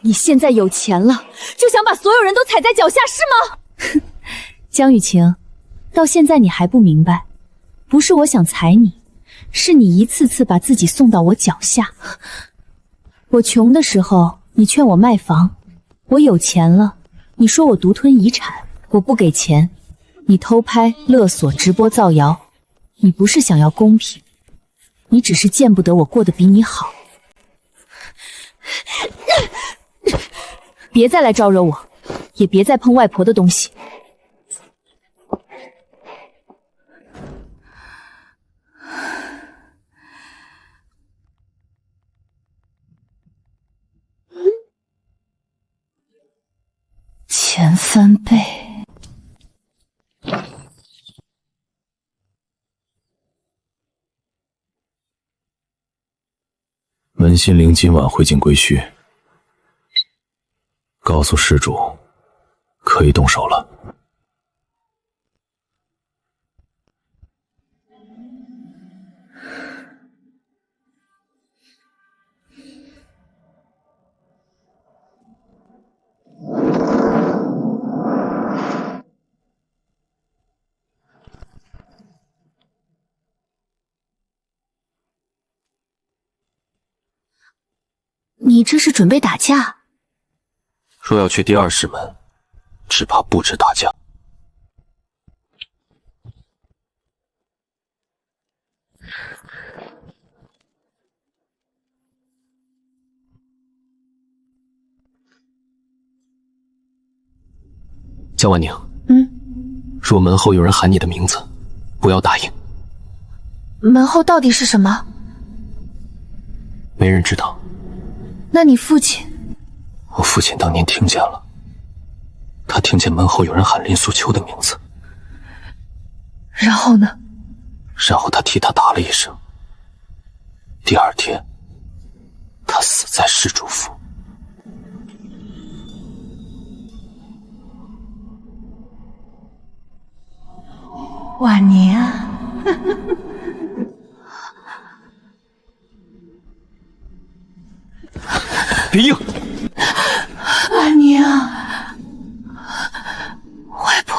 你现在有钱了，就想把所有人都踩在脚下是吗？江雨晴，到现在你还不明白，不是我想踩你，是你一次次把自己送到我脚下。我穷的时候，你劝我卖房；我有钱了，你说我独吞遗产。我不给钱，你偷拍、勒索、直播、造谣。你不是想要公平，你只是见不得我过得比你好。别再来招惹我，也别再碰外婆的东西。钱翻倍。门心凌今晚会进归墟，告诉施主，可以动手了。你这是准备打架？若要去第二师门，只怕不止打架。江婉宁，若门后有人喊你的名字，不要答应。门后到底是什么？没人知道。那你父亲？我父亲当年听见了，他听见门后有人喊林素秋的名字，然后呢？然后他替他打了一声。第二天，他死在施主府。婉宁啊，别硬！婉宁，外婆，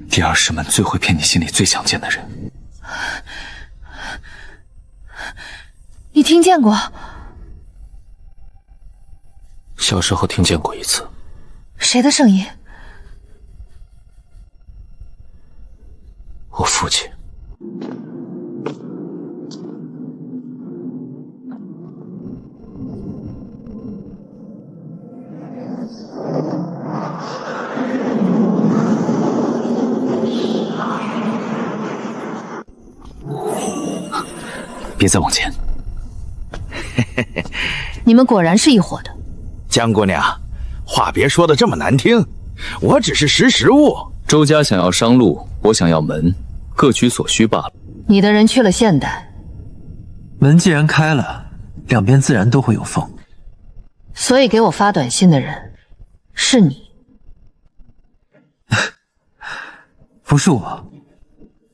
第二师门最会骗你心里最想见的人。你听见过？小时候听见过一次。谁的声音？我父亲。别再往前。你们果然是一伙的。江姑娘，话别说的这么难听，我只是识时务。周家想要商路，我想要门，各取所需罢了。你的人去了现代，门既然开了，两边自然都会有缝。所以给我发短信的人是你。不是我，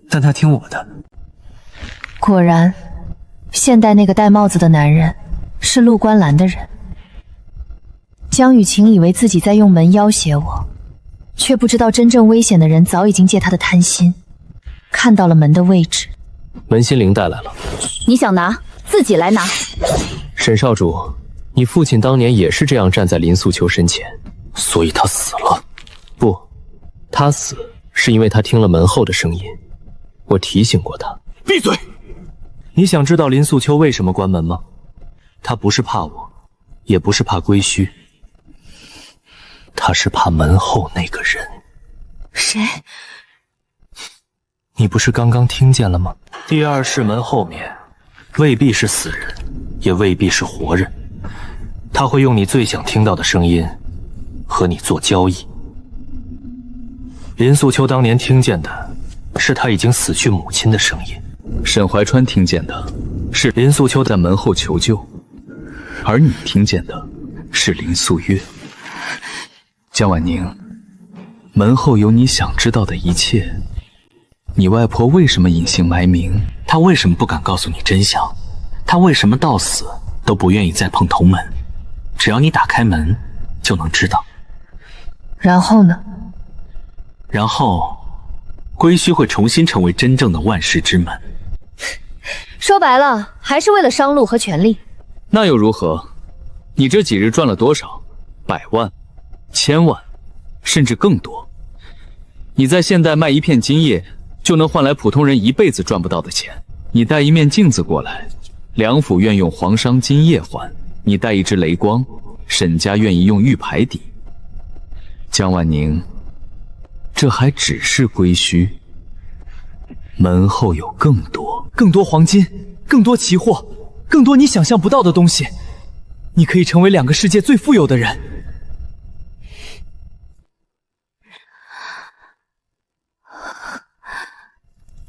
但他听我的。果然，现代那个戴帽子的男人是陆观澜的人。江雨晴以为自己在用门要挟我，却不知道真正危险的人早已经借他的贪心看到了门的位置。门心凌带来了，你想拿自己来拿。沈少主，你父亲当年也是这样站在林素秋身前，所以他死了。不，他死是因为他听了门后的声音，我提醒过他。闭嘴！你想知道林素秋为什么关门吗？他不是怕我，也不是怕归墟，他是怕门后那个人。谁？你不是刚刚听见了吗？第二室门后面未必是死人，也未必是活人，他会用你最想听到的声音和你做交易。林素秋当年听见的是他已经死去母亲的声音，沈怀川听见的是林素秋在门后求救，而你听见的是林素月。江婉宁，门后有你想知道的一切。你外婆为什么隐姓埋名？她为什么不敢告诉你真相？她为什么到死都不愿意再碰同门？只要你打开门，就能知道。然后呢？然后，归墟会重新成为真正的万世之门。说白了，还是为了商路和权力。那又如何？你这几日赚了多少？100万、1000万，甚至更多。你在现代卖一片金叶，就能换来普通人一辈子赚不到的钱。你带一面镜子过来，梁府愿用皇商金叶换；你带一支雷光，沈家愿意用玉牌抵。江万宁，这还只是归墟，门后有更多黄金，更多奇货，更多你想象不到的东西。你可以成为2个世界最富有的人。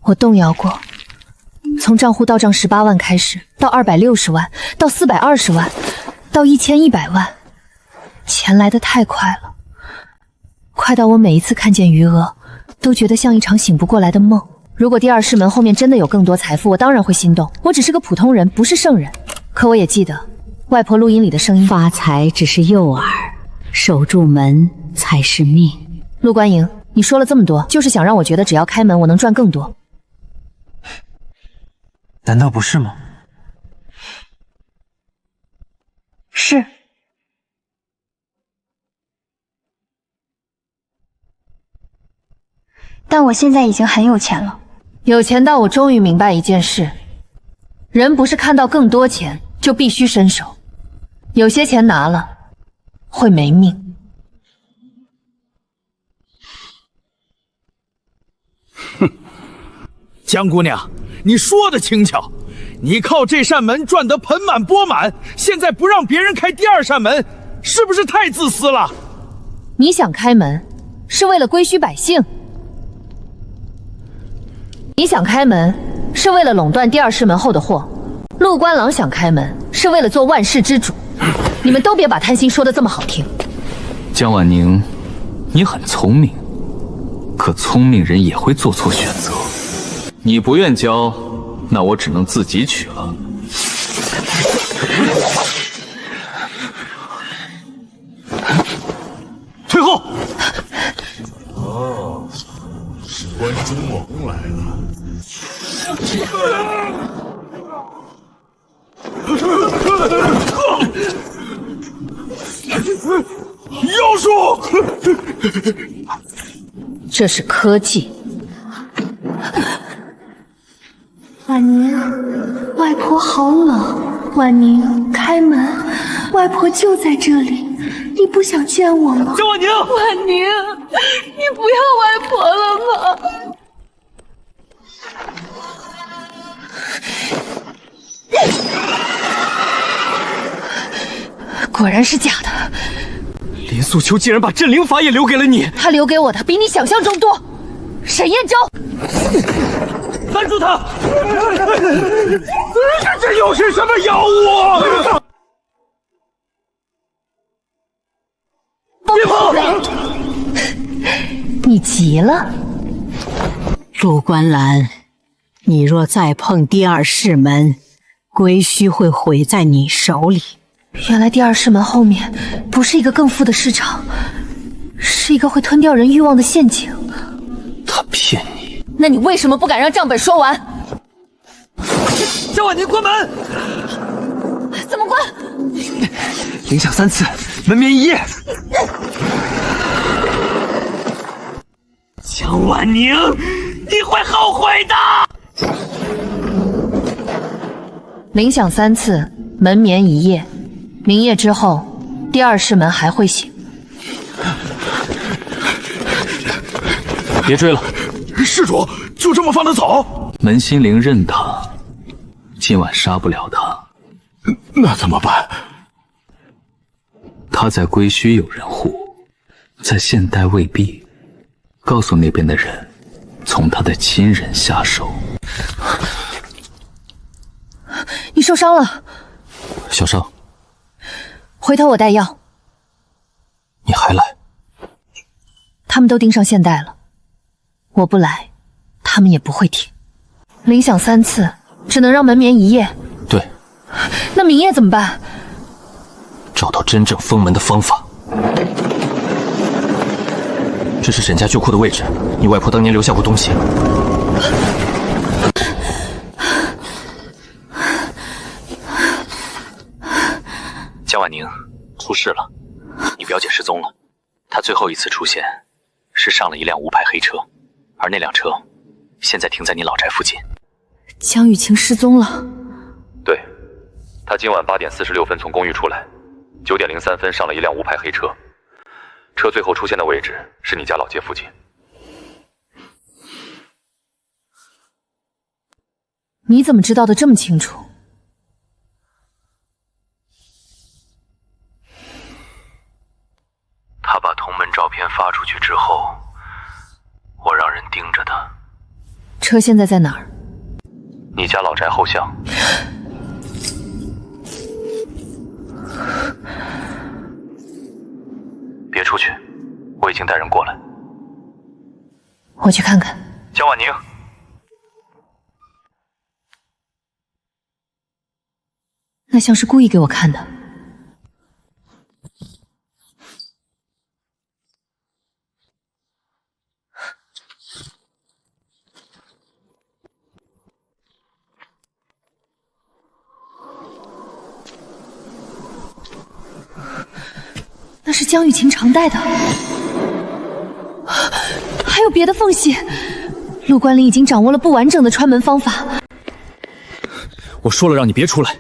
我动摇过，从账户到账18万开始，到260万，到420万，到1100万，钱来得太快了，快到我每一次看见余额，都觉得像一场醒不过来的梦。如果第二师门后面真的有更多财富，我当然会心动。我只是个普通人，不是圣人。可我也记得外婆录音里的声音：发财只是诱饵，守住门才是命。陆观营，你说了这么多，就是想让我觉得只要开门，我能赚更多。难道不是吗？是。但我现在已经很有钱了。有钱到我终于明白一件事：人不是看到更多钱就必须伸手，有些钱拿了会没命。哼，江姑娘，你说的轻巧，你靠这扇门赚得盆满钵满，现在不让别人开第2扇门，是不是太自私了？你想开门，是为了归墟百姓。你想开门，是为了垄断第2师门后的货；陆官郎想开门，是为了做万世之主。你们都别把贪心说得这么好听。江婉宁，你很聪明，可聪明人也会做错选择。你不愿教，那我只能自己取了。退后！哦，关中王来了。妖术！这是科技。婉宁，外婆好冷。婉宁，开门，外婆就在这里。你不想见我吗？江婉宁，婉宁，你不要外婆了吗？果然是假的。林素秋竟然把镇灵法也留给了你，他留给我的比你想象中多。沈彦州，拦住他！这又是什么妖物？别跑！你急了？陆观澜，你若再碰第2师门，归墟会毁在你手里。原来第2师门后面不是一个更富的市场，是一个会吞掉人欲望的陷阱。他骗你，那你为什么不敢让账本说完？江婉宁，关门！怎么关？铃响3次，门眠1夜。江婉宁，你会后悔的。铃响3次，门眠1夜。明夜之后，第2师门还会醒。别追了，施主就这么放他走？门心凌认他，今晚杀不了他。那怎么办？他在归墟有人护，在现代未必。告诉那边的人，从他的亲人下手。你受伤了，小伤。回头我带药。你还来？他们都盯上现代了，我不来，他们也不会停。铃响3次，只能让门眠1夜。对。那明夜怎么办？找到真正封门的方法。这是沈家旧库的位置，你外婆当年留下过东西。江婉宁，出事了，你表姐失踪了。她最后一次出现是上了一辆无牌黑车，而那辆车现在停在你老宅附近。江雨晴失踪了。对，她今晚8点46分从公寓出来，9点03分上了一辆无牌黑车，车最后出现的位置是你家老街附近。你怎么知道的这么清楚？他把同门照片发出去之后，我让人盯着他。车现在在哪儿？你家老宅后巷。别出去，我已经带人过来。我去看看。江婉宁，那像是故意给我看的。那是江雨晴常戴的，还有别的缝隙。陆关林已经掌握了不完整的穿门方法。我说了让你别出来。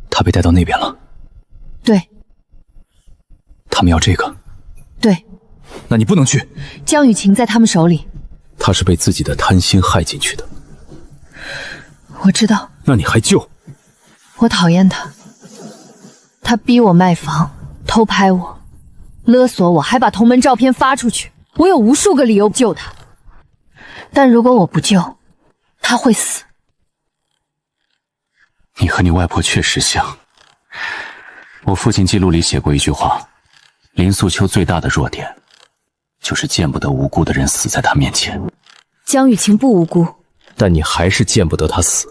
他被带到那边了。对。他们要这个。对。那你不能去。江雨晴在他们手里。他是被自己的贪心害进去的。我知道。那你还救？我讨厌他。他逼我卖房，偷拍我，勒索我，还把同门照片发出去。我有无数个理由救他，但如果我不救，他会死。你和你外婆确实像。我父亲记录里写过一句话：林素秋最大的弱点，就是见不得无辜的人死在他面前。江雨晴不无辜，但你还是见不得他死。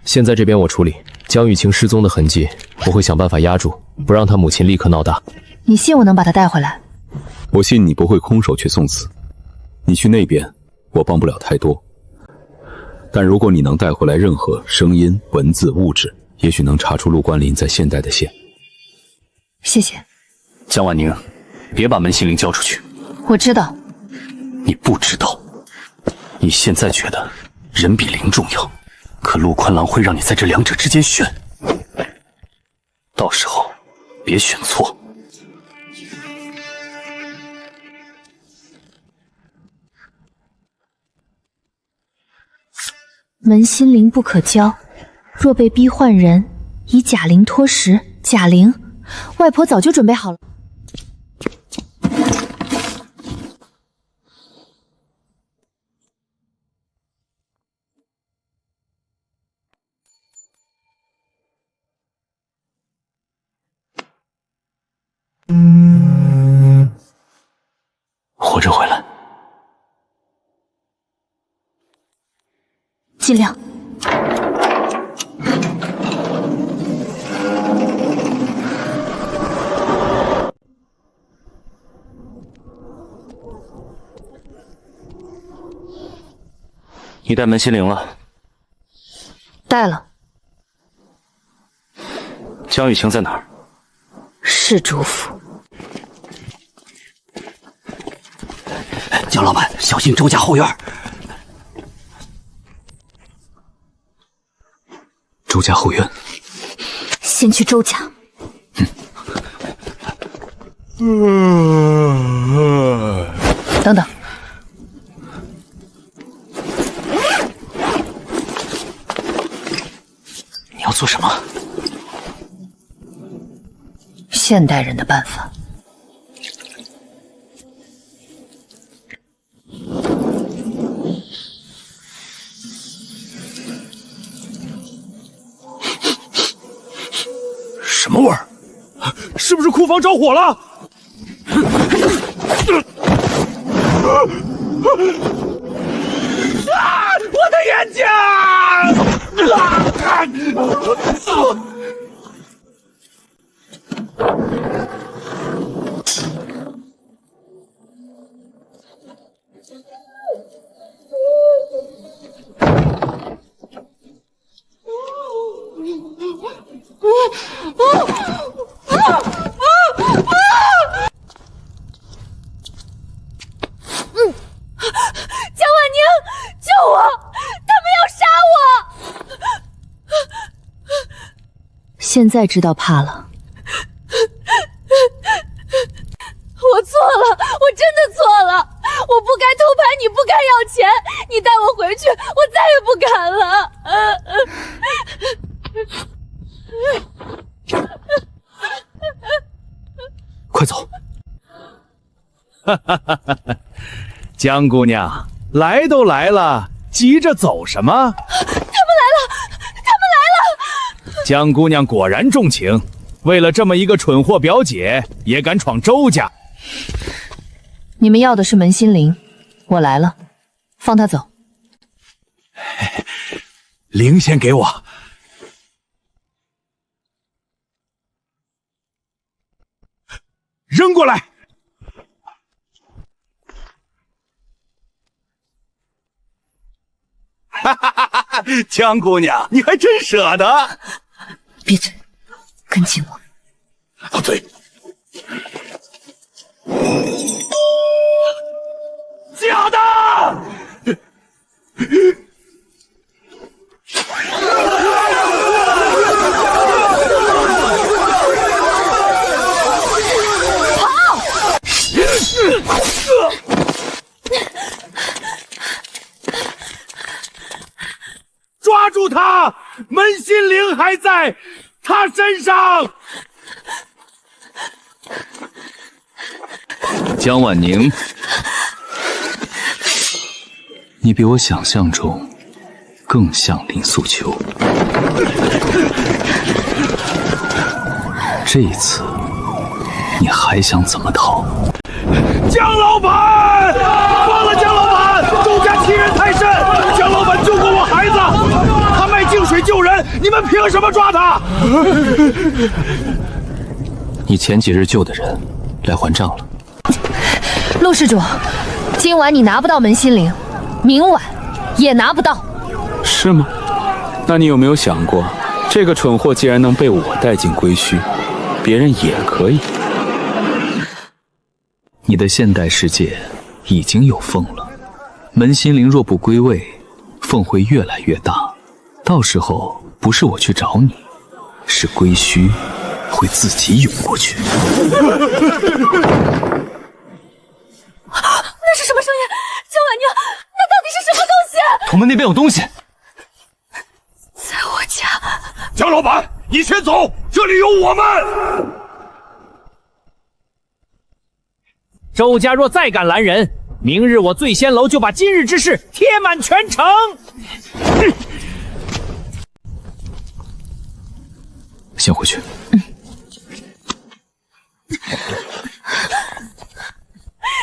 现在这边我处理，江雨晴失踪的痕迹，我会想办法压住，不让她母亲立刻闹大。你信我能把她带回来？我信你不会空手去送死。你去那边，我帮不了太多。但如果你能带回来任何声音、文字、物质，也许能查出陆关林在现代的线。谢谢。江婉宁，别把门心灵交出去。我知道。你不知道。你现在觉得人比灵重要。可陆宽郎会让你在这两者之间选，到时候别选错。门心灵不可交，若被逼换人，以贾玲脱实。贾玲，外婆早就准备好了。活着回来，尽量。你带门心灵了？带了。江雨晴在哪儿？是主府。江老板，小心周家后院。周家后院，先去周家。等等，你要做什么？现代人的办法。什么味儿？是不是库房着火了？我的眼睛！江婉宁，救我！他们要杀我！现在知道怕了。我错了，我真的错了，我不该偷拍你，不该要钱，你带我回去，我再也不敢了。快走！哈哈哈哈哈！江姑娘，来都来了，急着走什么？他们来了！他们来了！江姑娘果然重情，为了这么一个蠢货表姐，也敢闯周家。你们要的是门心灵，我来了，放他走。灵先给我。扔过来！哈哈哈哈！江姑娘，你还真舍得！闭嘴，跟紧我。好嘴！假的！抓住他！门心灵还在他身上。江婉宁，你比我想象中更像林素秋。这一次，你还想怎么逃？江老板，放了江老板！周家欺人太甚，江老板救过我孩子，他卖净水救人，你们凭什么抓他？你前几日救的人来还账了。陆施主，今晚你拿不到门心灵，明晚也拿不到。是吗？那你有没有想过，这个蠢货既然能被我带进归墟，别人也可以。你的现代世界已经有凤了，门心灵若不归位，凤会越来越大，到时候不是我去找你，是归墟会自己涌过去。那是什么声音？江婉宁，那到底是什么东西？同门那边有东西，在我家。江老板，你先走，这里有我们。周家若再敢拦人，明日我醉仙楼就把今日之事贴满全城。先回去。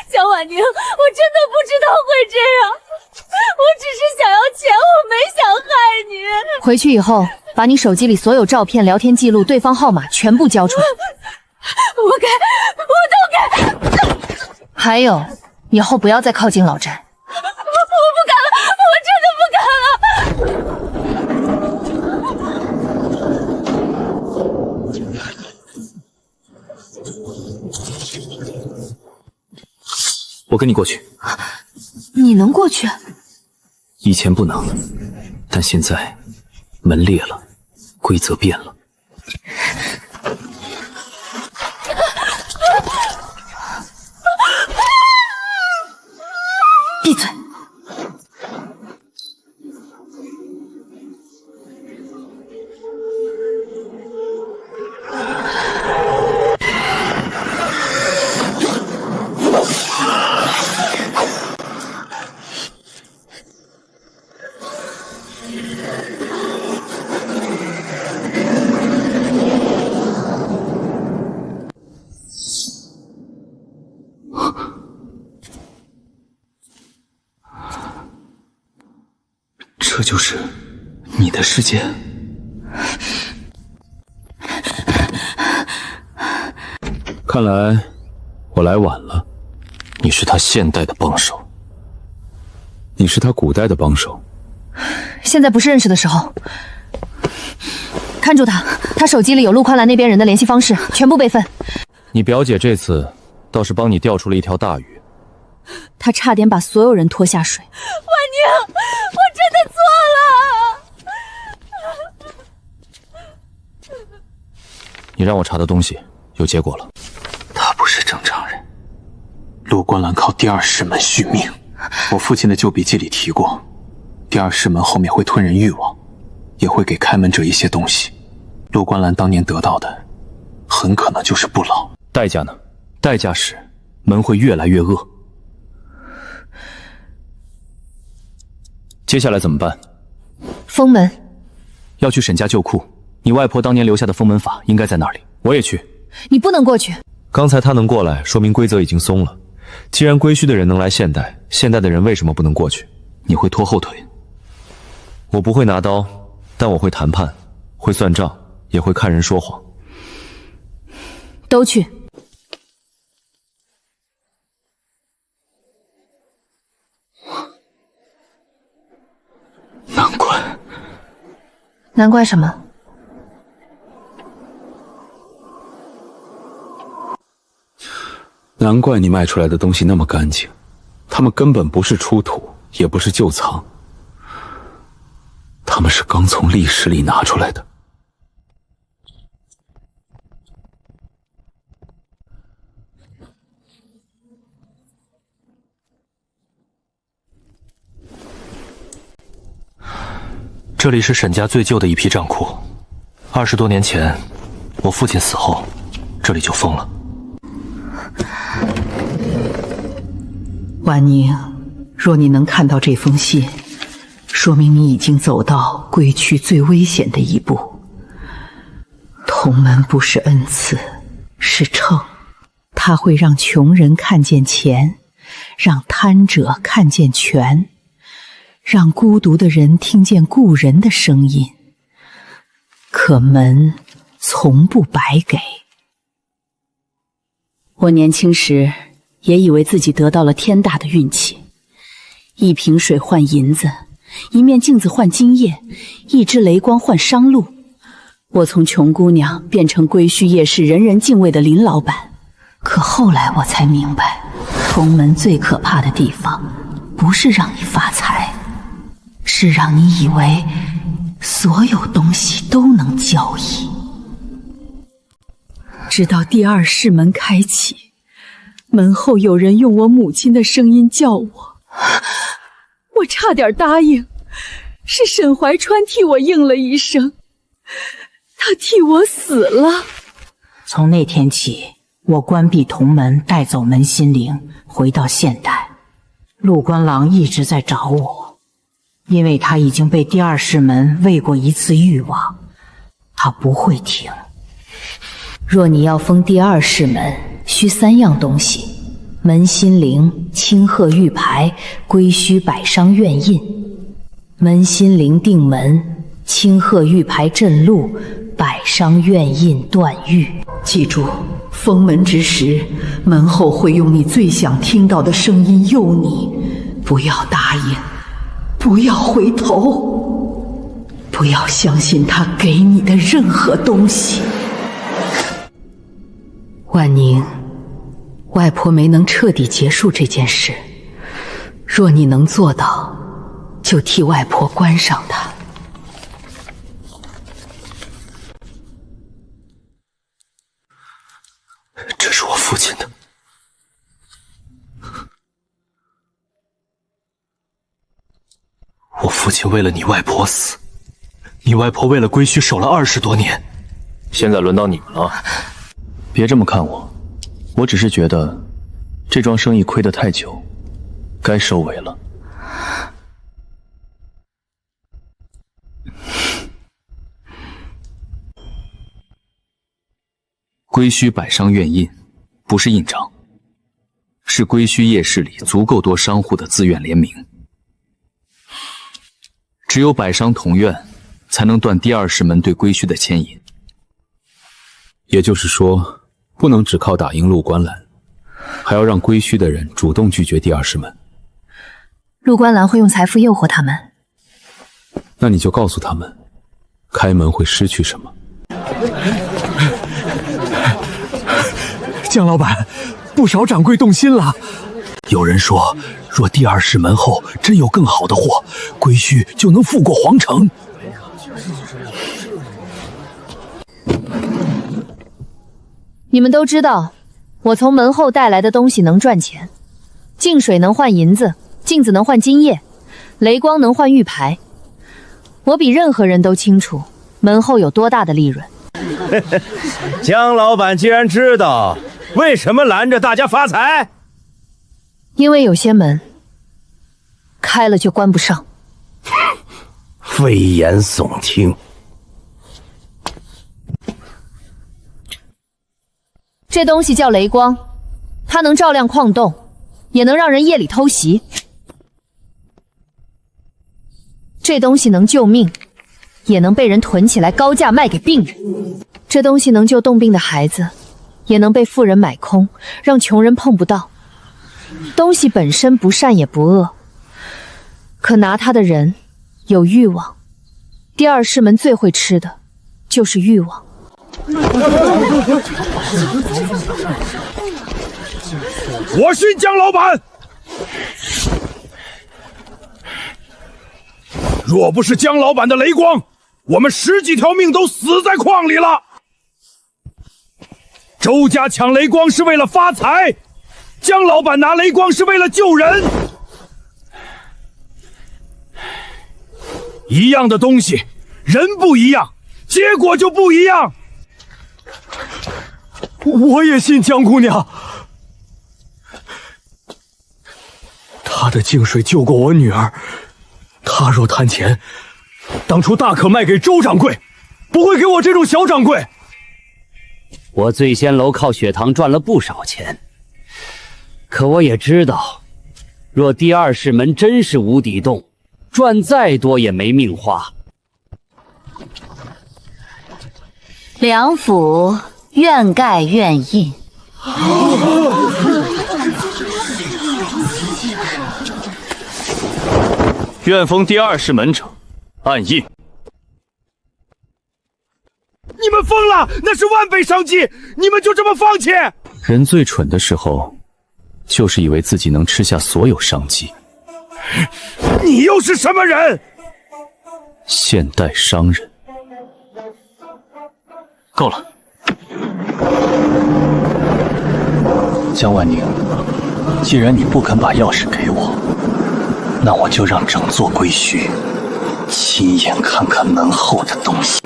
江婉宁，我真的不知道会这样，我只是想要钱，我没想害你。回去以后，把你手机里所有照片、聊天记录、对方号码全部交出来。我都给。还有，以后不要再靠近老宅。我不敢了，我真的不敢了。我跟你过去。你能过去？以前不能，但现在门裂了，规则变了。这就是你的世界？看来我来晚了。你是他现代的帮手，你是他古代的帮手。现在不是认识的时候。看住他，他手机里有陆宽兰那边人的联系方式，全部备份。你表姐这次倒是帮你钓出了一条大鱼。他差点把所有人拖下水。婉宁，我真的错了。你让我查的东西有结果了。他不是正常人。陆观澜靠第二世门续命。我父亲的旧笔记里提过，第二世门后面会吞人欲望，也会给开门者一些东西。陆观澜当年得到的，很可能就是不老。代价呢？代价是门会越来越恶。接下来怎么办？封门。要去沈家旧库，你外婆当年留下的封门法应该在那里。我也去。你不能过去。刚才他能过来，说明规则已经松了。既然归墟的人能来现代，现代的人为什么不能过去？你会拖后腿。我不会拿刀，但我会谈判，会算账，也会看人说谎。都去。难怪什么？难怪你卖出来的东西那么干净，他们根本不是出土，也不是旧藏，他们是刚从历史里拿出来的。这里是沈家最旧的一批账库，20多年前，我父亲死后，这里就封了。婉宁，若你能看到这封信，说明你已经走到归区最危险的一步。同门不是恩赐，是秤，它会让穷人看见钱，让贪者看见权，让孤独的人听见故人的声音。可门从不白给。我年轻时也以为自己得到了天大的运气，一瓶水换银子，一面镜子换金叶，一支雷光换商路。我从穷姑娘变成归墟夜市人人敬畏的林老板。可后来我才明白，封门最可怕的地方，不是让你发财，是让你以为所有东西都能交易。直到第二世门开启，门后有人用我母亲的声音叫我，我差点答应，是沈怀川替我应了一声，他替我死了。从那天起，我关闭同门，带走门心灵，回到现代。陆观郎一直在找我，因为他已经被第二世门喂过一次欲望，他不会停。若你要封第二世门，需3样东西：门心灵、清鹤玉牌、归墟百商院印。门心灵定门，清鹤玉牌镇路，百商院印断狱。记住，封门之时，门后会用你最想听到的声音诱你，不要答应，不要回头，不要相信他给你的任何东西。婉宁，外婆没能彻底结束这件事，若你能做到，就替外婆关上它。这是我父亲的。我父亲为了你外婆死，你外婆为了归墟守了20多年。现在轮到你们了。别这么看我，我只是觉得这桩生意亏得太久，该收尾了。归墟百商院印不是印章，是归墟夜市里足够多商户的自愿联名。只有百商同愿，才能断第二世门对归墟的牵引。也就是说，不能只靠打赢陆观澜，还要让归墟的人主动拒绝第二世门。陆观澜会用财富诱惑他们。那你就告诉他们，开门会失去什么。江老板，不少掌柜动心了。有人说，若第二世门后真有更好的货，归墟就能富过皇城。你们都知道，我从门后带来的东西能赚钱，净水能换银子，镜子能换金叶，雷光能换玉牌。我比任何人都清楚门后有多大的利润。江老板既然知道，为什么拦着大家发财？因为有些门开了就关不上。危言耸听。这东西叫雷光，它能照亮矿洞，也能让人夜里偷袭。这东西能救命，也能被人囤起来高价卖给病人。这东西能救冻病的孩子，也能被富人买空，让穷人碰不到。东西本身不善也不恶，可拿它的人有欲望。第二世门最会吃的就是欲望。我信江老板。若不是江老板的雷光，我们10几条命都死在矿里了。周家抢雷光是为了发财，江老板拿雷光是为了救人。一样的东西，人不一样，结果就不一样。我也信江姑娘，她的净水救过我女儿，她若贪钱，当初大可卖给周掌柜，不会给我这种小掌柜。我醉仙楼靠血堂赚了不少钱，可我也知道，若第二世门真是无底洞，赚再多也没命花。梁府愿盖愿印。愿封第二世门者按印。你们疯了，那是万倍商机，你们就这么放弃？人最蠢的时候，就是以为自己能吃下所有商机。你又是什么人？现代商人。够了，江万宁，既然你不肯把钥匙给我，那我就让整座归墟亲眼看看门后的东西。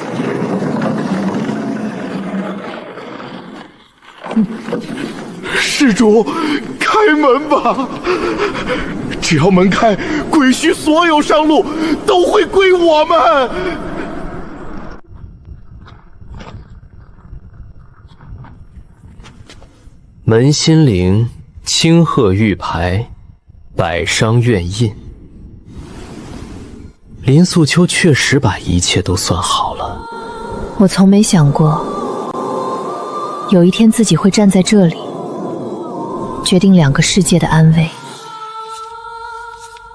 施主，开门吧！只要门开，归墟所有商路都会归我们。门心灵，青鹤玉牌，百商愿印。林素秋确实把一切都算好了。我从没想过，有一天自己会站在这里，决定2个世界的安危。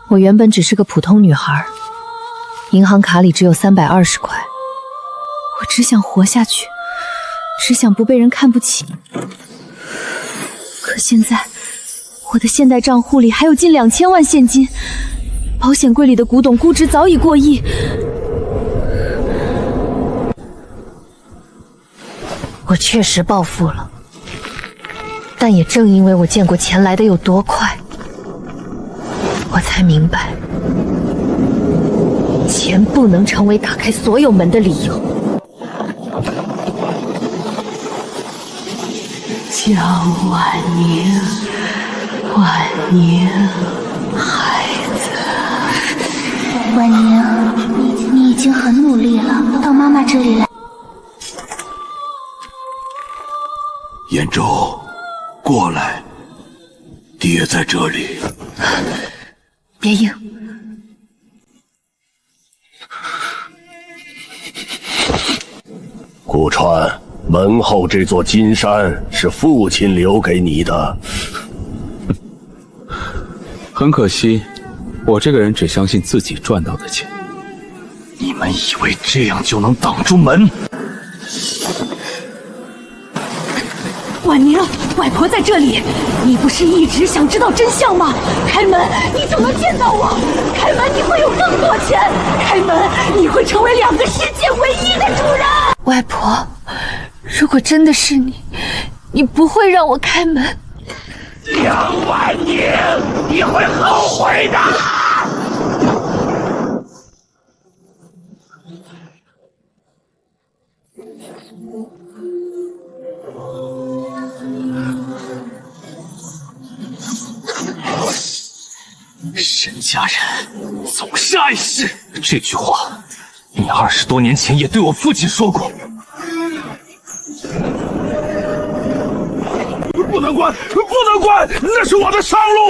我原本只是个普通女孩，银行卡里只有320块，我只想活下去，只想不被人看不起。可现在，我的现代账户里还有近2000万现金，保险柜里的古董估值早已过亿。我确实暴富了，但也正因为我见过钱来的有多快，我才明白，钱不能成为打开所有门的理由。江婉宁，婉宁，孩子。婉宁，你已经很努力了，到妈妈这里来。燕州，过来，爹在这里。别硬。陆川，门后这座金山是父亲留给你的。很可惜，我这个人只相信自己赚到的钱。你们以为这样就能挡住门？婉宁，外婆在这里，你不是一直想知道真相吗？开门，你就能见到我。开门，你会有更多钱。开门，你会成为2个世界唯一的主人。外婆，如果真的是你，你不会让我开门。江婉宁，你会后悔的。沈家人总是碍事，这句话你20多年前也对我父亲说过。不能关，不能关，那是我的上路。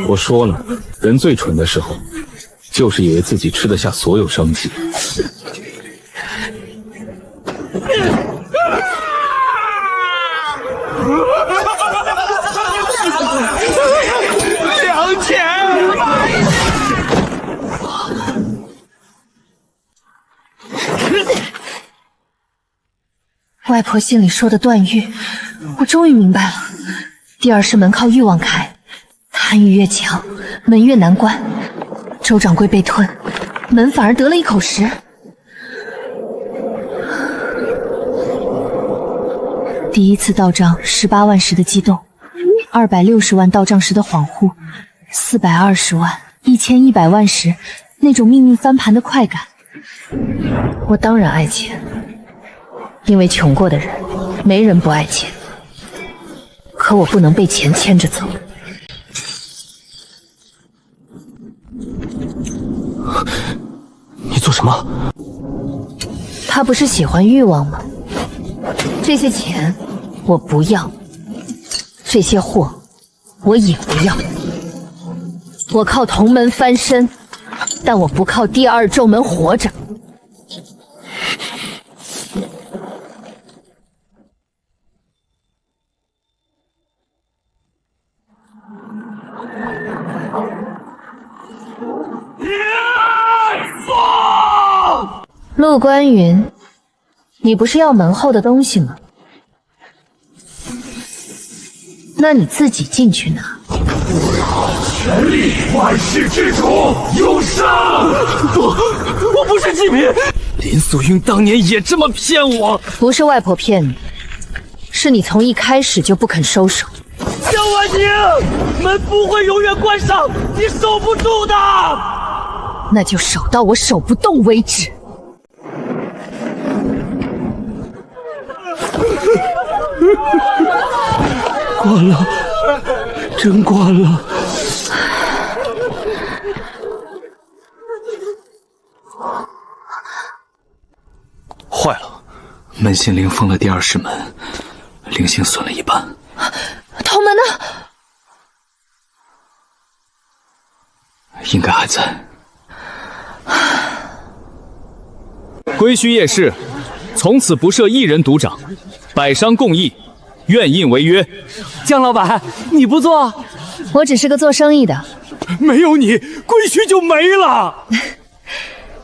我说了，人最蠢的时候，就是以为自己吃得下所有生计。良钱！外婆信里说的断欲，我终于明白了。第2世门靠欲望开，贪欲越强，门越难关。周掌柜被吞，门反而得了一口实。第一次到账18万时的激动，260万到账时的恍惚，420万、1100万时那种命运翻盘的快感。我当然爱钱，因为穷过的人没人不爱钱，可我不能被钱牵着走。你做什么？他不是喜欢欲望吗？这些钱我不要，这些货我也不要。我靠同门翻身，但我不靠第2咒门活着。陆观云，你不是要门后的东西吗？那你自己进去拿。权力，万世之主，永生！不，我不是祭品。林素云当年也这么骗我。不是外婆骗你，是你从一开始就不肯收手。江婉宁，门不会永远关上，你守不住的。那就守到我守不动为止。关了，真关了。坏了，门信灵封了第2世门，灵性损了一半。同门呢？应该还在。归墟夜市，从此不设一人独掌，百商共议，愿印为约。江老板，你不做？我只是个做生意的，没有你，归墟就没了。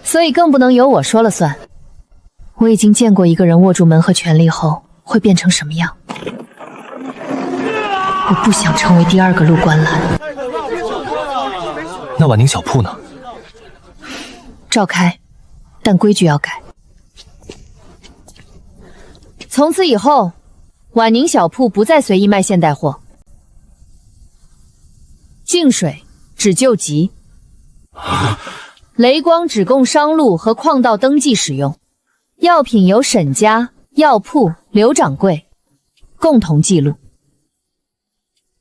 所以更不能由我说了算。我已经见过一个人握住门和权力后会变成什么样。我不想成为第2个陆观澜。那婉宁小铺呢？照开，但规矩要改。从此以后，婉宁小铺不再随意卖现代货。净水只救急，雷光只供商路和矿道登记使用，药品由沈家、药铺、刘掌柜共同记录。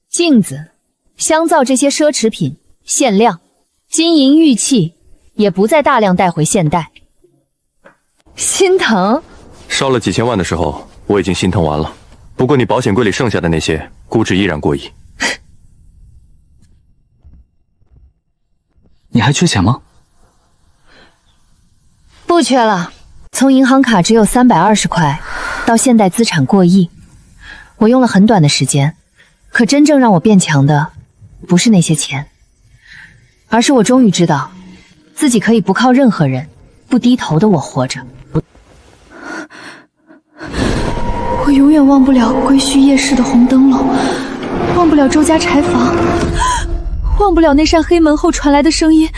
镜子、香皂这些奢侈品限量，金银玉器也不再大量带回现代。心疼？烧了几千万的时候，我已经心疼完了。不过你保险柜里剩下的那些，估值依然过亿。你还缺钱吗？不缺了，从银行卡只有320块，到现在资产过亿，我用了很短的时间。可真正让我变强的，不是那些钱，而是我终于知道，自己可以不靠任何人，不低头的我活着。我永远忘不了归墟夜市的红灯笼，忘不了周家柴房，忘不了那扇黑门后传来的声音。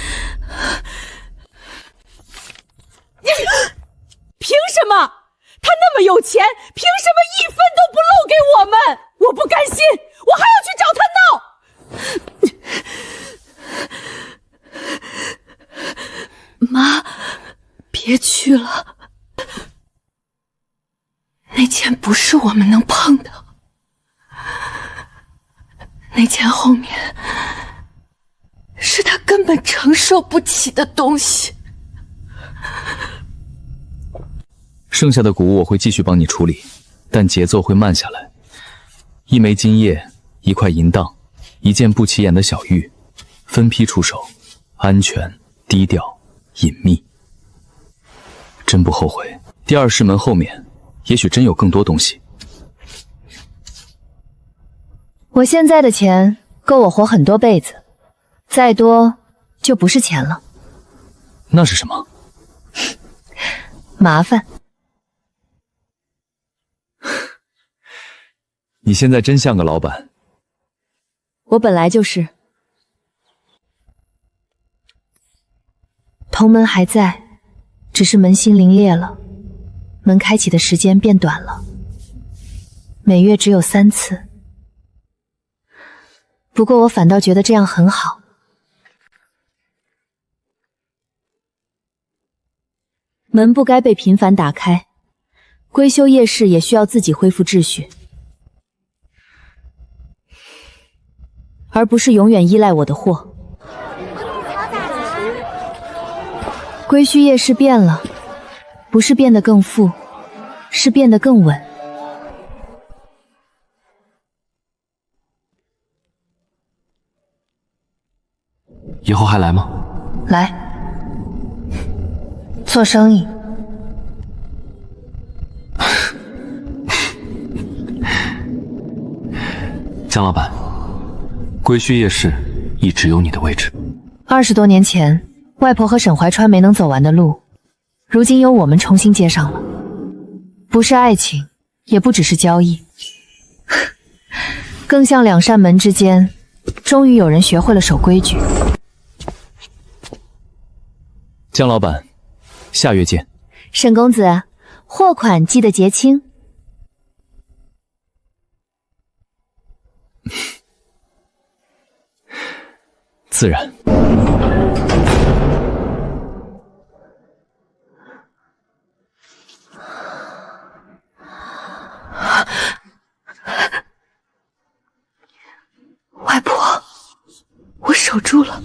凭什么？他那么有钱，凭什么1分都不漏给我们？我不甘心，我还要去找他闹。妈，别去了，那钱不是我们能碰的，那钱后面是他根本承受不起的东西。剩下的谷物我会继续帮你处理，但节奏会慢下来。1枚金叶，1块银当，1件不起眼的小玉，分批出手，安全、低调、隐秘。真不后悔。第2室门后面，也许真有更多东西。我现在的钱够我活很多辈子，再多就不是钱了。那是什么？麻烦。你现在真像个老板。我本来就是。同门还在，只是门心凌裂了，门开启的时间变短了，每月只有3次。不过我反倒觉得这样很好。门不该被频繁打开，归修夜市也需要自己恢复秩序，而不是永远依赖我的货。归墟夜市变了，不是变得更富，是变得更稳。以后还来吗？来，做生意。江老板，归墟夜市一直有你的位置。20多年前，外婆和沈怀川没能走完的路，如今由我们重新接上了。不是爱情，也不只是交易，更像2扇门之间，终于有人学会了守规矩。江老板，下月见。沈公子，货款记得结清。自然。外婆，我守住了。